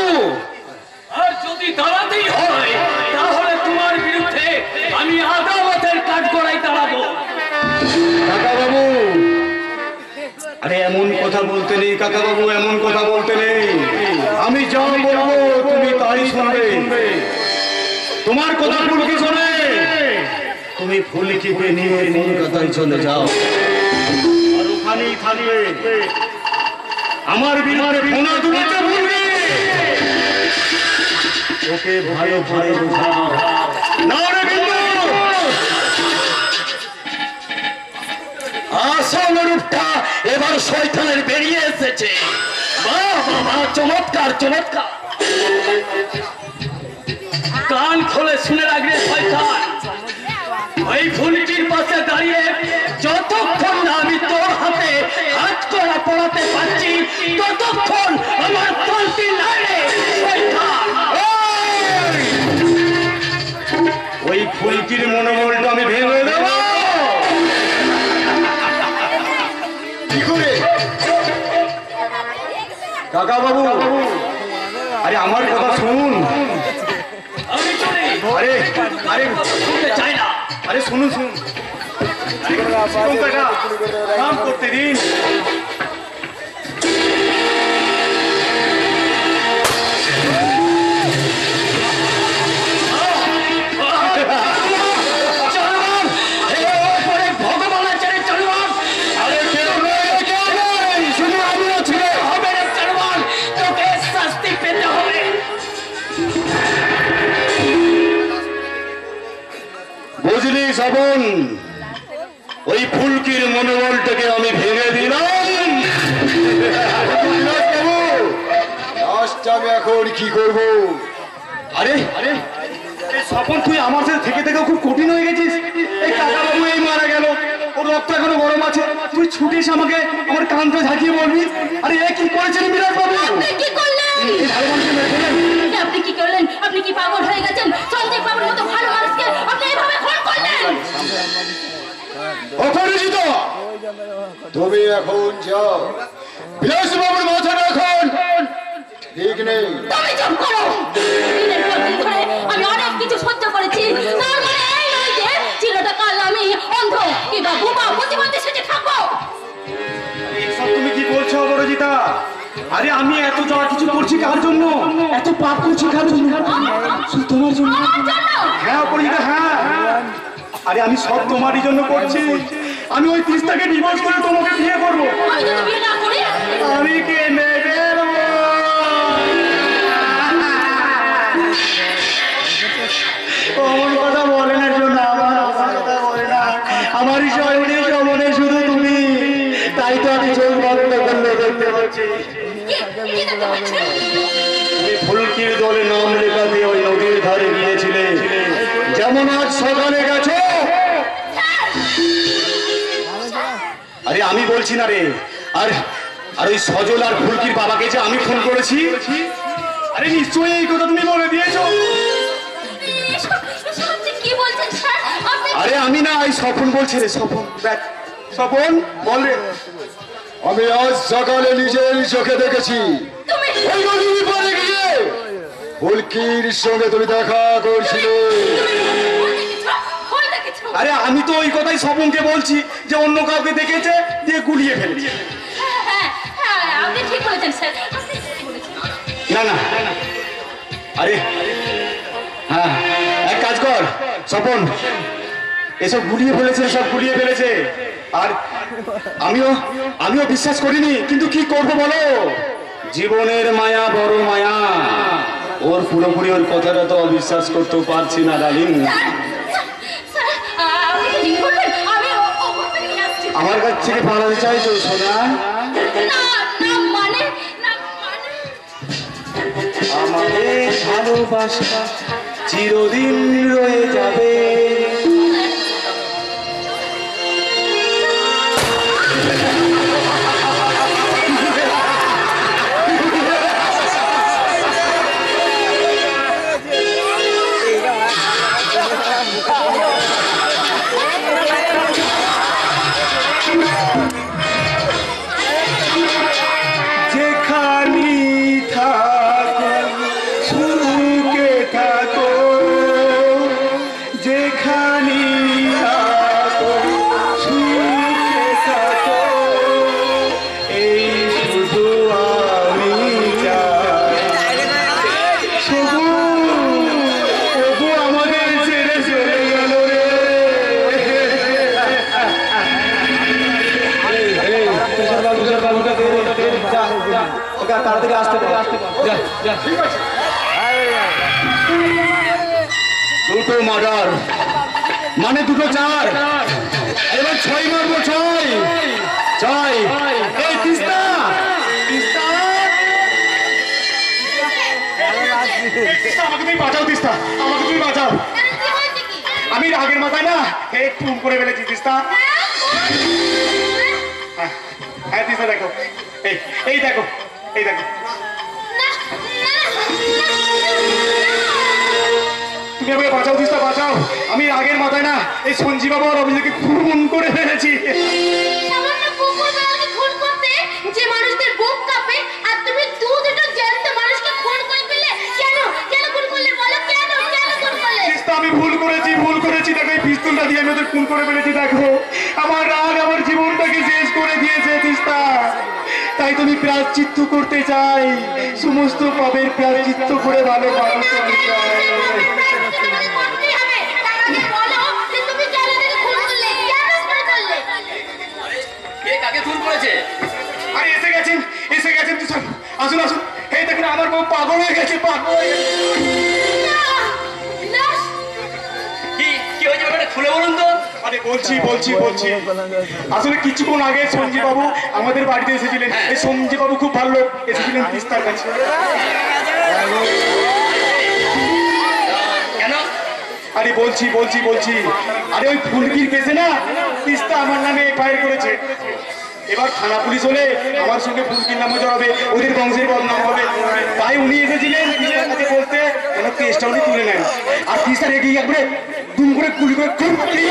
আর যদি দাঁড়াতেই হয় তাহলে তোমার বিরুদ্ধে আমি আদালতের কাঠগড়ায় দাঁড়াবো। কাকা বাবু, আরে এমন কথা বলতে নেই কাকা বাবু, এমন কথা বলতে নেই। আমি যা বলবো তুমি তাই শুনবে। তোমার কথা ফুলকি শোনে, তুমি ফুলকিকে নিয়ে কলকাতায় চলে যাও, আর ওখানেই থাকবে। আমার বিমারে ফোনা তুলেছে ফুলকি, ওকে ভালো ভালো বোঝাও। না রে বিন্দু, আসল রূপটা এবার শয়তানের বেরিয়ে এসেছে। বাহ বাহ বাহ, চমৎকার চমৎকার। কান খোলে শুনে রাখবে শয়তান, ওই ফুলকির পাশে দাঁড়িয়ে যতক্ষণ না আমি তোর হাতে হাত করা পড়াতে পারছি ততক্ষণ আমার শান্তি নাই রে শয়তান। ওই ফুলকির মনোবলটা আমি ভেঙে দেব। কি করে কাকা বাবু? আরে আমার কথা শুনুন। আমি চলি। আরে আরে শুনতে চাই না। আরে শুনুন শুনুন, কাম করতে দিন। ভগবান আছে চলবান। আরে কেউ নেই, কেউ নেই, শুধু আমিও ছিল। হবে রে চলবান, তোকে শাস্তি পেতে হবে। বুঝলি শ্রাবণ, ওই ফুলকির মনোবলটাকে আমি ভেঙে দিলাম। আমি এখন কি করব? আরে আরে স্বপন, তুই আমার সাথে থেকে থেকে খুব কঠিন হয়ে গেছিস। এই কাকা বাবু এই মারা গেল, ওর রক্ত এখনো গরম আছে, তুই ছুটিস আমাকে আমার কানটা ঝাঁকিয়ে বলবি। আরে এ কি করেছেন বিরাট বাবু? আপনি কি করলেন? এই ভালো মানুষকে মেরে ফেললেন। আপনি কি করলেন? আপনি কি পাগল হয়ে গেছেন? সঞ্জয় বাবুর মতো ভালো মানুষকে আপনি এভাবে খুন করলেন? অপরিচিত, তুমি এখন যাও। বিলাস বাবুর মাথাটা এখন ঠিক নেই। তুমি চুপ করো। দিনের পর দিন ধরে আমি অনেক কিছু সহ্য করেছি, তার মানে এই নয় যে চিরটা কাল আমি অন্ধ কিংবা বোবা প্রতিবন্ধী সেজে থাকবো। এসব তুমি কি বলছো অপরাজিতা? আরে আমি এত যা কিছু করছি কার জন্য, এত পাপ করছি কার জন্য? শুধু তোমার জন্য। আমার জন্য? হ্যাঁ অপরাজিতা, হ্যাঁ। আরে আমি সব তোমারই জন্য করছি। আমি ওই তিস্তাকে ডিভোর্স করে তোমাকে বিয়ে করবো। আমি যদি বিয়ে না করি? আমি কে মেরে অমন কথা বলে না, জন্য আমার কথা বলে না। আমারই সমনে শুধু তুমি, তাই তো আমি চোখ বন্ধ করলে দেখতে পাচ্ছি। কি দেখতে পাচ্ছেন? তুমি ফুলকির দলে নাম লেখাতে ওই নদীর ধারে গিয়েছিলে, যেমন আজ সকালে গেছো। আরে আমি বলছি না রে, আর আর ওই সজল আর ফুলকির বাবাকে যে আমি ফোন করেছি। আরে নিশ্চয়ই এই কথা তুমি বলে দিয়েছো। আপনি কি বলছেন স্যার? আপনি আরে আমি না, এই স্বপন বলছে রে, স্বপন। দেখ স্বপন, বল রে। আমি আজ সকালে নিজের চোখে দেখেছি তুমি ওই নদীর পাড়ে গিয়ে ফুলকির সঙ্গে তুমি দেখা করছিলে। ভুল দেখেছো? আরে আমি তো ওই কথাই স্বপনকে বলছি যে অন্য কাউকে দেখেছে দিয়ে গুলিয়ে ফেলেছে। হ্যাঁ, আপনি ঠিক বলেছেন স্যার, আপনি ঠিক বলেছেন। না না আরে হ্যাঁ, এক কাজ কর স্বপন, এসব গুলিয়ে ফেলেছে, সব গুলিয়ে ফেলেছে। আর আমিও বিশ্বাস করিনি, কিন্তু কি করবো বলো, জীবনের মায়া বড় মায়া। ওর পুরোপুরি ওর কথাটা তো অবিশ্বাস করতেও পারছি না ডার্লিং। স্যার, আপনি কি ঠিক করবেন? আমি ওপর থেকে নিয়ে আসছি। আমার কাছ থেকে পালাতে চাইছো সোনা? না মানে আমাদের ভালোবাসা চিরদিন রয়ে যাবে। যেখানে থাকো সুখে থাকো, যেখানে ওকে তাড়াতাড়ি আসতে বল। যা যা। ঠিক আছে। দুটো মার্ডার মানে দুটো চার, এবার 6 মারবো, 6। এই তিস্তা তিস্তা তিস্তা, আমাকে তুমি বাঁচাও তিস্তা, আমাকে তুমি বাঁচাও। আমি রাগের মাথায় না একটু করে ফেলেছি তিস্তা। হ্যাঁ তিস্তা দেখো, এই দেখো, এই দেখো। তুমি আমাকে বাঁচাও তিস্তা, বাঁচাও। আমি রাগের মাথায় না এই সঞ্জীব বাবু আর অভিযোগে খুন করে ফেলেছি। সামান্য কুকুর বেড়ালকে খুন করতে যে মানুষদের বুক কাঁপে, আর তুমি দুটো জ্যান্ত মানুষকে খুন করে ফেললে। কেন কেন খুন করলে বলো? কেন কেন খুন করলে? তিস্তা আমি ভুল করেছি। দেখো এই পিস্তলটা দিয়ে আমি ওদের খুন করে ফেলেছি। দেখো আমার রাগ আমার জীবনটাকে শেষ করে দিয়েছে তিস্তা। তাই তুমি প্রায়শ্চিত্ত করতে চাই, সমস্ত পাপের প্রায়শ্চিত্ত করে ভালো মানুষ হতে চাই। কাকে খুন করেছে? আরে এসে গেছেন তো স্যার। আসুন আসুন। এই দেখুন আমার বউ পাগল হয়ে গেছে, পাগল হয়ে গেছে। কি হয়েছে ব্যাপারটা খুলে বলুন তো। আরে বলছি আসলে কিছুক্ষণ আগে সঞ্জীব বাবু আমাদের বাড়িতে এসেছিলেন। এই সঞ্জীব বাবু খুব ভালো লোক, এসেছিলেন তিস্তার কাছে। কেন? আরে বলছি আরে ওই ফুলকির কেসে না তিস্তা আমার নামে এফআইআর করেছে। এবার থানা পুলিশ হলে আমার সঙ্গে ফুলকির নামও জড়াবে, ওদের বংশের বদনাম হবে। তাই উনি এসেছিলেন তিস্তার কাছে বলতে, কেন কেসটা উনি তুলে নেন। আর তিস্তা রেগে একবারে দুম করে গুলি করে খুন করে দিল।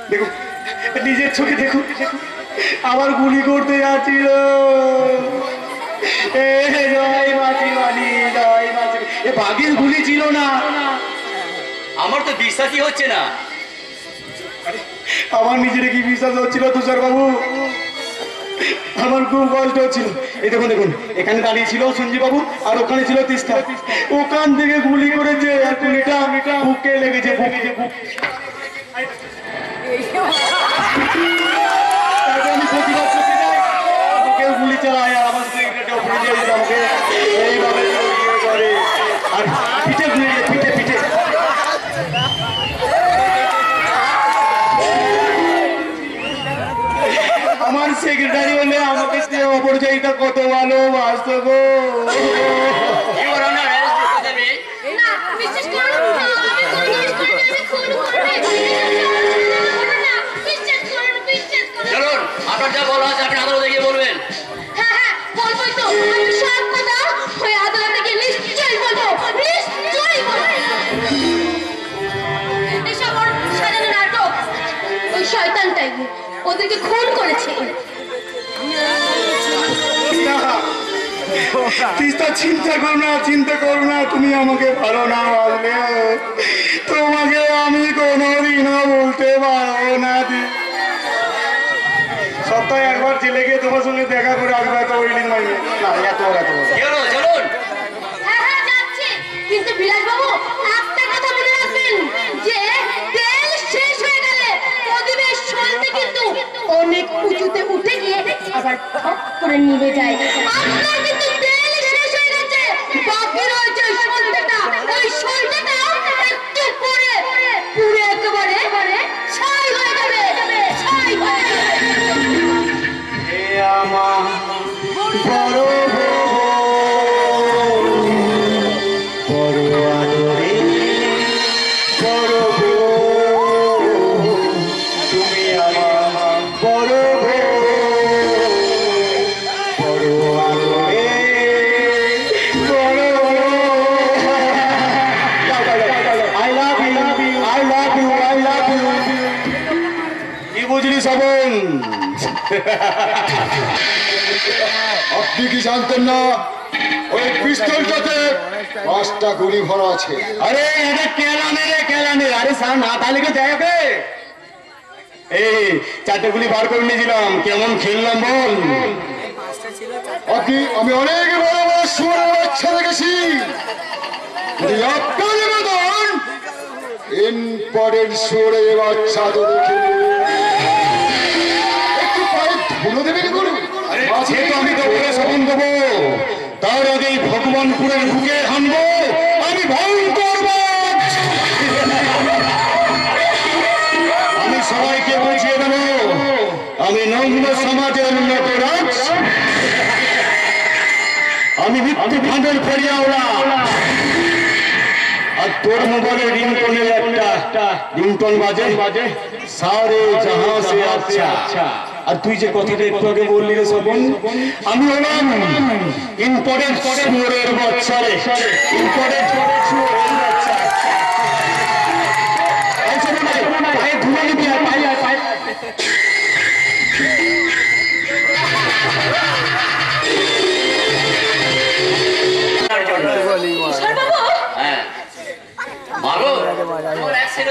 দেখুন নিজের চোখে দেখুন, আমার গুলি করতে যাচ্ছিল। বাঘের গুলি ছিল না। আমার তো বিশ্বাসই হচ্ছে না। আমার নিজের কি বিশ্বাস হচ্ছিল তুষার বাবু, আমার খুব কষ্ট হচ্ছিল। এই দেখুন এখানে দাঁড়িয়ে ছিল সঞ্জীব বাবু আর ওখানে ছিল তিস্তা। ওখান থেকে গুলি করেছে আর গুলিটা বুকে লেগেছে, আমি প্রতিবাদ করতে যাই, কেউ গুলি চালায় আর আমার আমাকে এইভাবে করে আর পিঠে গুলি পিঠে আমার সেক্রেটারি হলে আমাকে সে অপরিচয়টা কত ভালোবাসত গো। চলুন, আপনার যা বলা আছে আপনি আদালতে গিয়ে বলবেন। হ্যাঁ বলবোই তো, আমি সব কথা ওই আদালতে গিয়ে নিশ্চয়ই বলবো। এসব ওর সাজানো নাটক, ওই শয়তানটাই ওদেরকে খুন করেছে। তিস্তা চিন্তা করো না, তুমি আমাকে ভালো না বাসলে তোমাকে আমি কোনোদিনও বলতে পারবো না। সপ্তাহে একবার জেলে গিয়ে তোমার সঙ্গে দেখা করে আসবে, এত ওয়েলিং মাইনে না। চলুন। হ্যাঁ যাচ্ছি, কিন্তু বিলাসবাবু একটা কথা মনে রাখবেন যে তেল শেষ হয়ে গেলে প্রদীপের সলতে কিন্তু অনেক উঁচুতে উঠে গিয়ে আবার ঠপ করে নিভে যায়। আপনার কিন্তু তেল শেষ হয়ে গেছে, বাকি রয়েছে সলতেটা। ওই সলতেটা একটু পরে পুরো একেবারে ছাই হয়ে যাবে, ছাই হয়ে যাবে। আমার বড় আদরে তুমি আমার বড় আদরে I love you কি বুঝলি শ্রবণ? আপনি কি জানতেন না ওই পিস্তলটাতে 5টা গুলি ভরা আছে? আরে এটা কেলানে আরে স্যার না তাহলে কেউ দেখবে। এই 4টে গুলি বার করে নিয়েছিলাম, কেমন খেললাম বল। আমি অনেক বড় বড় সুরের বাচ্চা দেখেছি, আপনার নিবেদন পরের সুরে বাচ্চা তো দেখে একটু পায়ে ধুলো দেবেন গুরু। যেহেতু আমি দৌড়ে শপন দেবো, তার আগেই ভগবানপুরের বুকে হানবো আমি ভয়ঙ্কর বাঘ। আমি সবাইকে বুঝিয়ে দেবো আমি নগ্ন সমাজের নটরাজ, আমি মৃত্যু ফাঁদের ফেরিয়াওলা। আর তোর মোবাইলের রিংটনের একটা রিংটন বাজে সারে জাহাঁ সে আচ্ছা। আর তুই যে কথাটা একটু আগে বললি রে শোভন, আমি হলাম ইম্পোর্টেন্ট শুয়োরের বাচ্চা রে, ইম্পোর্টেন্ট শুয়োরের বাচ্চা। পায়ে ধুলে নিবি আর পায়ে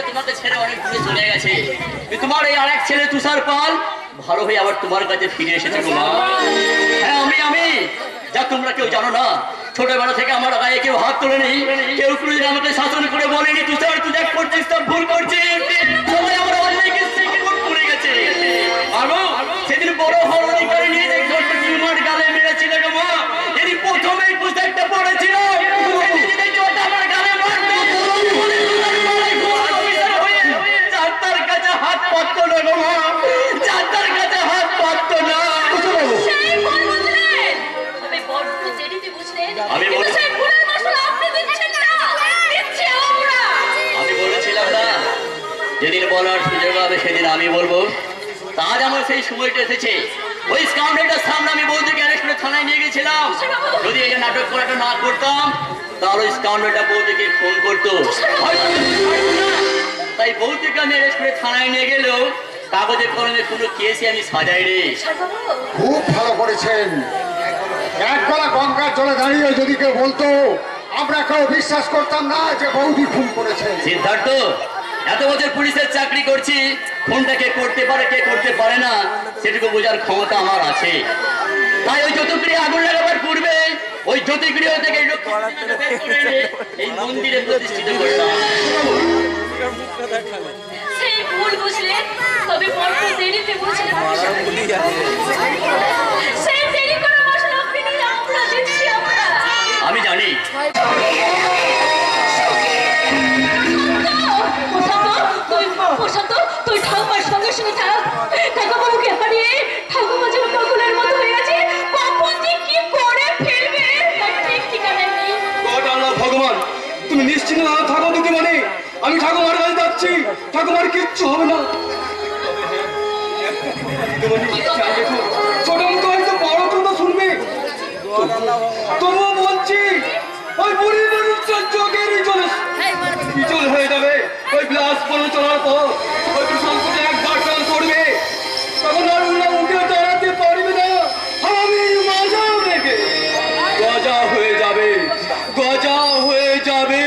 তোমাকে ছেড়ে অনেক দূরে চলে গেছে, তোমার এই আরেক ছেলে তুষার পাল ভালো হয়ে আবার তোমার কাছে ফিরে এসেছে গো মা। হ্যাঁ আমি যা তোমরা কেউ জানো না, ছোটবেলা থেকে আমার গায়ে কেউ হাত তোলেনি, কেউ কোনোদিন আমাকে শাসন করে বলেনি তুষার তুই যা করছিস তা ভুল করছিস। সবাই আমার অন্যায়কে স্বীকার করে গেছে। সেদিন বড় হওয়ার অধিকারে নিয়ে যে তোমার গালে মেরেছিল গো মা, এরই প্রথমেই পোশাকটা পড়েছিল আমার গালে মারতো তার কাছে হাত পাততো না গো মা, তার কাছে হাত পাততো না। আমি বলেছিলাম না যেদিন বলার সুযোগ হবে সেদিন আমি বলবো। আজ আমার সেই সময়টা এসেছে। ওই স্কাউন্ডারটার সামনে আমি বৌদিকে অ্যারেস্ট করে থানায় নিয়ে গেছিলাম। যদি এই নাটক করাটা না করতাম তাহলে ওই স্কাউন্ডারটা বৌদিকে ফোন করতো, তাই বৌদিকে আমি অ্যারেস্ট করে থানায় নিয়ে গেলেও কাগজে কলমে কোনো কেসে আমি সাজাই রে। খুব ভালো করেছেন। এক গলা গঙ্গার জলে দাঁড়িয়ে যদি কেউ বলতো আমরা কেউ বিশ্বাস করতাম না যে বৌদি খুন করেছে। সিদ্ধার্থ, এত বছর পুলিশের চাকরি করছি, খুনটা কে করতে পারে কে করতে পারে না সেটুকু বোঝার ক্ষমতা আমার আছে। তাই ওই জ্যোতিগৃহে আগুন লাগাবার পূর্বে ওই জ্যোতিগৃহ থেকে এই মন্দিরে প্রতিষ্ঠিত করলাম। সেই ভুল বুঝলেন, তবে বড্ড দেরিতে বুঝলেন। সেই দেরি করে মশলা ফিরে আমরা দিচ্ছি আমরা। আমি জানি তুই ঠাকুমার সঙ্গে সঙ্গে থাক। ঠাকুমাকে হারিয়ে ঠাকুমা যেন পাগলের মতো হয়ে গেছে। কখন যে কি করে ফেলবে তার ঠিক ঠিকানা নেই। ভগবান তুমি নিশ্চিন্ত না থাকো দুঃখী মানে আমি ঠাকুমার কাছে যাচ্ছি, ঠাকুমার কিচ্ছু হবে না। ছোট মুখে হয়তো বড় কথা শুনবে, তবুও বলছি ওই বুড়ি মানুষটার চোখেরই চল হয়ে যাবে। ওই গ্লাস পরে চলার পর ওই সংকটে একবার চাল করবে, তখন আর উঠে দাঁড়াতে পারবে না। আমি মজা দেখে গজা হয়ে যাবে, গজা হয়ে যাবে।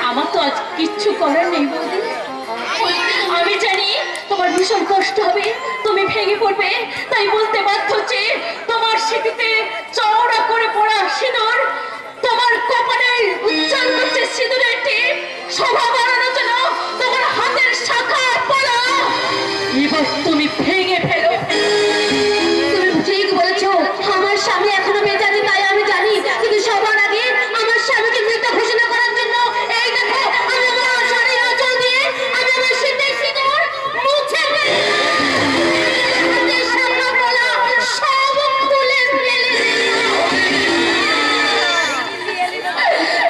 আমার তো আজ কিচ্ছু করার নেই বৌদি। আমি জানি তোমার ভীষণ কষ্ট হবে, তুমি ভেঙে পড়বে, তাই বলতে বাধ্য হচ্ছে তোমার স্মৃতিতে চওড়া করে পড়া সিঁদুর তোমার কপালে উচ্চারণ করছে সিঁদুরের টিপ শোভা বাড়ানোর জন্য তোমার হাতের শাখা পড়া এবার তুমি ভেঙে ফেলো। তুমি ঠিক বলেছো, আমার স্বামী এখনো বেঁচে আছে তাই আমি জানি, কিন্তু সবার আগে আমার স্বামীকে মৃত ঘোষণা করার জন্য এই দেখো আমি আমার আষাঢ়ের আঁচল দিয়ে আমি আমার শীতের সিঁদুর মুছে হাতের শাখা পড়া সব খুলে ফেলে।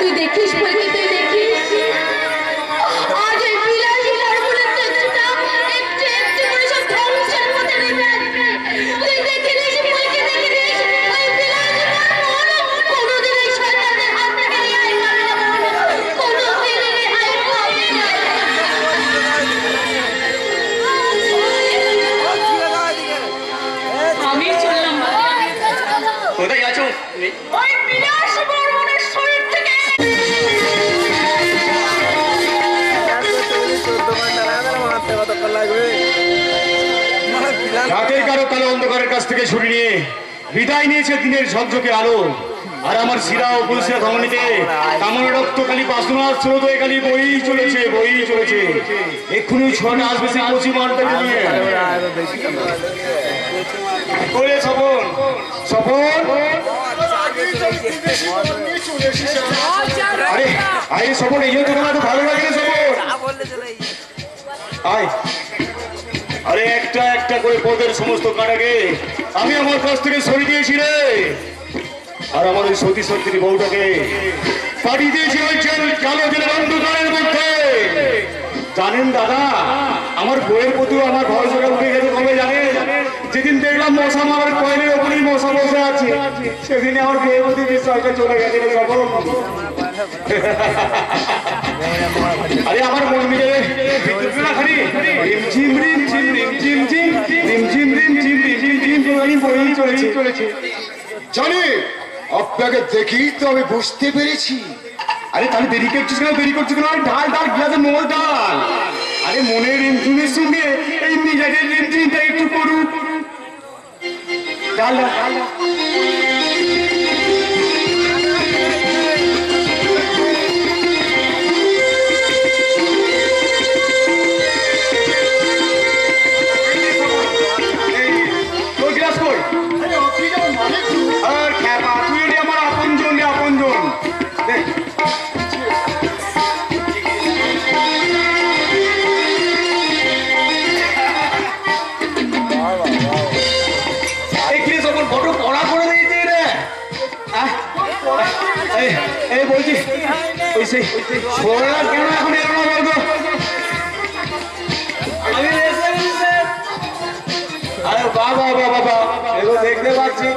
তুই দেখিস বলবি, তুই দেখিস আজ এই বিলাসী বলে চেষ্টা একটু একটু করে সব ধ্বংসের মধ্যে নেমে আসবে। তুই দেখে নিস, বলকে দেখে নিস ওই বিলাসী কোনোদিন এই সরকারের হাত থেকে রেহাই পাবে না, কোনোদিন রেহাই পাবে না। আমি চললাম কোথায় আছো? ওই বিলাসী বর্মনের শরীর থেকে কতক্ষণ লাগবে? অন্ধকারের কাছ থেকে ছুটি নিয়ে বিদায় নিয়েছে দিনের ঝকঝকে আলো। আর আমার শিরা ও পুলসিরা ধমনীতে কামনা রক্ত খালি বাসনার স্রোত খালি বই চলেছে। এক্ষুনি ছোঁয়াটা আসবে সেই কচি মানটাকে নিয়ে। বলে সফল আরে সফল এই জন্য তোমার এত ভালো লাগে না সফল? আয় আরে একটা একটা করে পদের সমস্ত কাটাকে আমি আমার কাছ থেকে সরিয়ে দিয়েছি রে। আর আমার ওই সতী সত্যি বউটাকে পাঠিয়ে দিয়েছি ওই কালো জেলের অন্ধকারের মধ্যে। জানেন দাদা, আমার বইয়ের প্রতি আমার ভরসাটা উঠে গেছে কবে জানেন? যেদিন দেখলাম মশা মারার কয়েলের ওপরেই মশা বসে আছে, সেদিনে আমার বইয়ের প্রতি বিশ্বাসটা চলে গেছে রে সফল। আরে আমার মন মিলে খালি রিমঝিম রিমঝিম রিমঝিম ঝিম রিমঝিম রিমঝিম রিমঝিম ঝিম আমি বলেই চলেছি। জানি আপনাকে দেখি তো আমি বুঝতে পেরেছি। আরে তাহলে দেরি করছিস কেন? ঢাল গ্লাসে মোল ডাল। আরে মনের রিমঝিমের সঙ্গে এই মিজাজের রিমঝিমটা একটু করুক। ডাল আর খ্যাপা তুই আমার আপনজন দেখ। বলছি কেন এখন এলো না বলতো? আরে বাবা এগুলো দেখতে পাচ্ছি।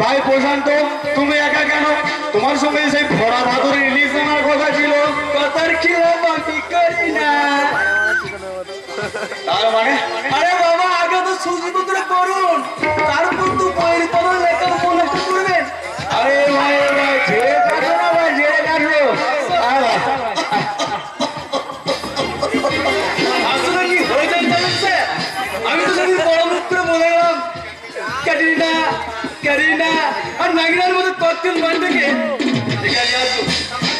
ভাই প্রশান্ত, তুমি একা কেন? তোমার সঙ্গে সেই ভরা ভাদুর ইলিশ আনার কথা ছিল। কথার ছিল বাকি করি না। তার মানে আরে বাবা আগে তো সুযোগ করুন, তারপর তো বইয়ের তদন্ত লেখা উপন্যাসটা করবেন। আরে ভাই ছেড়ে কাটো না ভাই, ছেড়ে কাটো। আসলে কি হয়ে যায়? আমি তো সেদিন বড় মুখ করে বলে গেলাম ক্যারিনা আর নাগিনার মধ্যে তৎকাল মানটাকে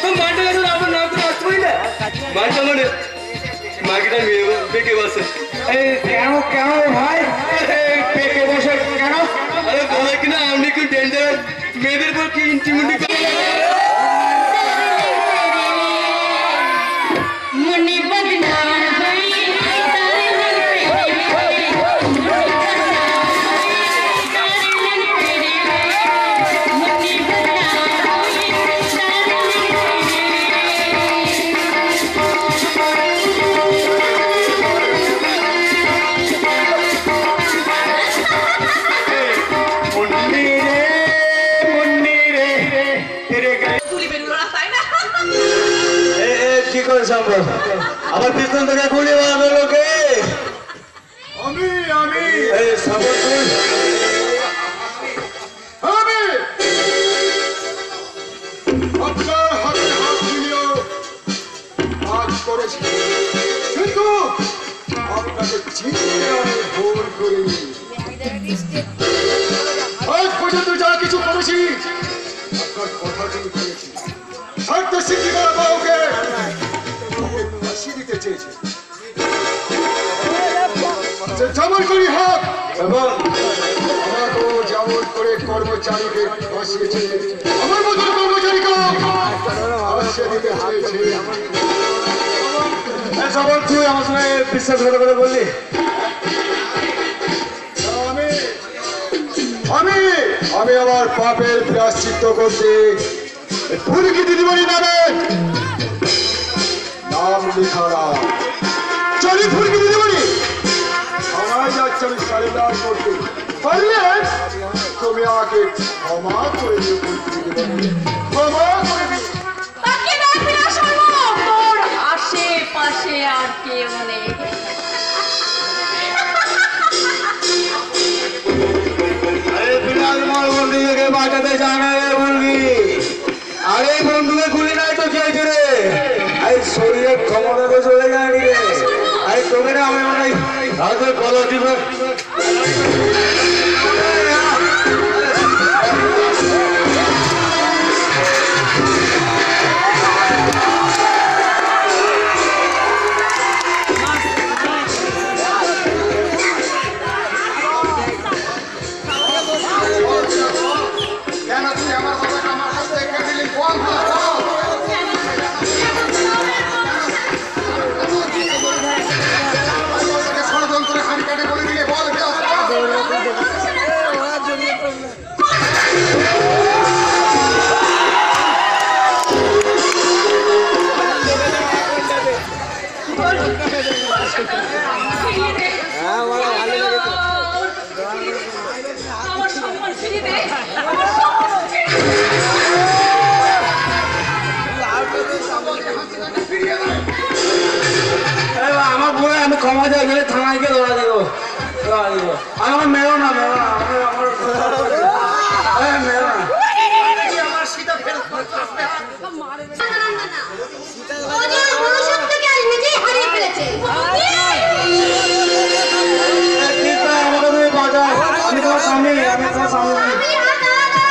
তো মানটা গেছে আপনার নাম করে আসতে পারি না। মানটা মানে মাগিটা বেঁকে বসে। কেন ভাই বেঁকে বসে কেন? আরে বলে কিনা আপনি কি ডেঞ্জারাস মেয়েদের পর কি ইন্টিমিটি আবার পিছন থেকে গুলি মারবে লোকে। আমি আপনার হাতে হাত মিলিয়েও কাজ করেছি, কিন্তু আপনাকে চিনতে আমি ভুল করিনি। আজ পর্যন্ত যা কিছু করেছি আপনার কথা দিয়ে করেছি। সারতে শিক্ষিকার বাবুকে ফাঁসি দিতে চেয়েছে, যেমন করি হোক এবং আমাকেও যেমন করে কর্মচারীকে ফাঁসিয়েছে, আমার মতো কর্মচারীকেও ফাঁসিয়ে দিতে চেয়েছে। সবল তুই আমার সঙ্গে বিশ্বাসঘাতকতা করে বললি? আমি আমার পাপের প্রায়শ্চিত্ত করতে ফুলকি দিদিমণি নামে নাম লেখারা চলি। ফুলকি দিদিমণি আমার যাচ্ছে, আমি সারেন্ডার করতে পারলে তুমি আমাকে ক্ষমা করে দিও। ফুলকি দিদিমণি ক্ষমা করে দিও। তোর আশেপাশে আর কেউ নেই। বন্ধুকে বাঁচাতে জানা রে বলবি। আরে বন্ধুকে গুলি নাই তো খেয়েছে রে। আরে শরীরের ক্ষমতা তো চলে যায়নি রে। আরে তোকে আমি আগে বলো দিবে কেন তুই আমার কথাটা আমার কাছ থেকে কেটে নিলি? বল বল, বল। ষড়যন্ত্রে হাঁড়ি কাটে বলে দিলে বল কি অবস্থা? আমার সম্মান ফিরিয়ে দে, আমার সম্মান ফিরিয়ে দে। আমার বলে আমি ক্ষমা চাই গেলে থানায় গিয়ে ধরা দেবো আমার মেরো না মেরো না মেরো না ও যে মনুষ্যত্বকে আজ নিজেই হারিয়ে ফেলেছে। আমাকে তুমি বাঁচাও আমি তোমার স্বামী আমি তোমার স্বামী আমি আর দাঁড়াবো।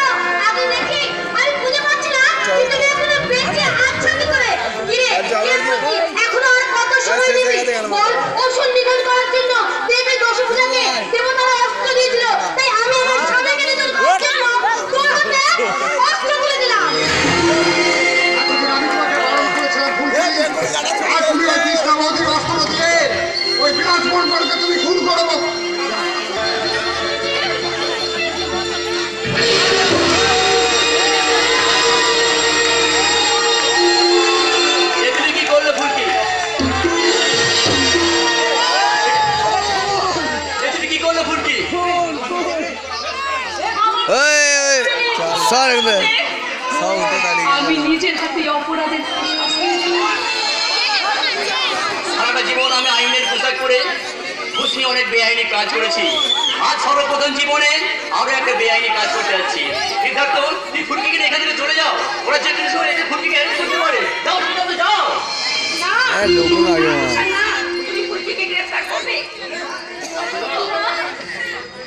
আগে দেখি, আমি বুঝে পাচ্ছি না যে তুমি এখনো বেঁচে আছো কি করে। কিরে, এরপর কি? এখনো আর কত সময় দিবি? বল, অসুর নিধন করার জন্য দেবী দশভুজাকে দেবতারা অস্ত্র দিয়েছিল। তাই আমি আমার স্বামীকে নিধন করার জন্য তোর হাতে অস্ত্র তুলে দিলাম। এতদিন আমি তোমাকে বারণ করেছিলাম, ভুল করেছি। আর তুমি ওই কৃষ্ণাবতীর অস্ত্র দিয়ে ওই বিরাট মণ্ডলকে তুমি খুন করবো। এখানে কি করলে ফুলকি এখানে কি করলে ফুলকি আমি নিজের হাতে অপরাধের শাস্তি দিই। সারাটা জীবন আমি আইনের পোশাক পরে ঘুষ নিয়ে অনেক বেআইনি কাজ করেছি। আজ সর্বপ্রথম জীবনে আরো একটা বেআইনি কাজ করতে যাচ্ছি। সিদ্ধার্থ, তুই ফুলকিকে এখান থেকে চলে যাও। ওরা যে কোনো সময় এসে ফুলকিকে অ্যারেস্ট করতে পারে। যাও সিদ্ধার্থ, যাও। তুমি ফুলকিকে গ্রেফতার করবে।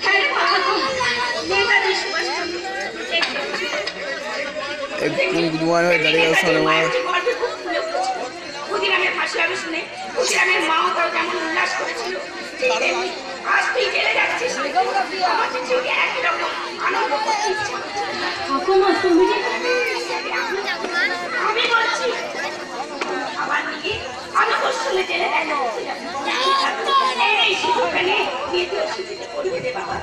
হ্যাঁ রে বাবা, নেতাজি সুভাষচন্দ্র ক্ষুদিরামের ফাঁসি আমি শুনে ক্ষুদিরামের মাও তাও কেমন উল্লাস করেছিল। ঠিক তেমনি আজ তুই জেলে যাচ্ছিস, আমার যে ঠিক একই রকম আনন্দ করতে ইচ্ছে করছে। আমি বলছি আমার দিকে আমি কোশ্চনে জেলে এই শিশুখানে দ্বিতীয় শিশুতে করবে রে বাবা।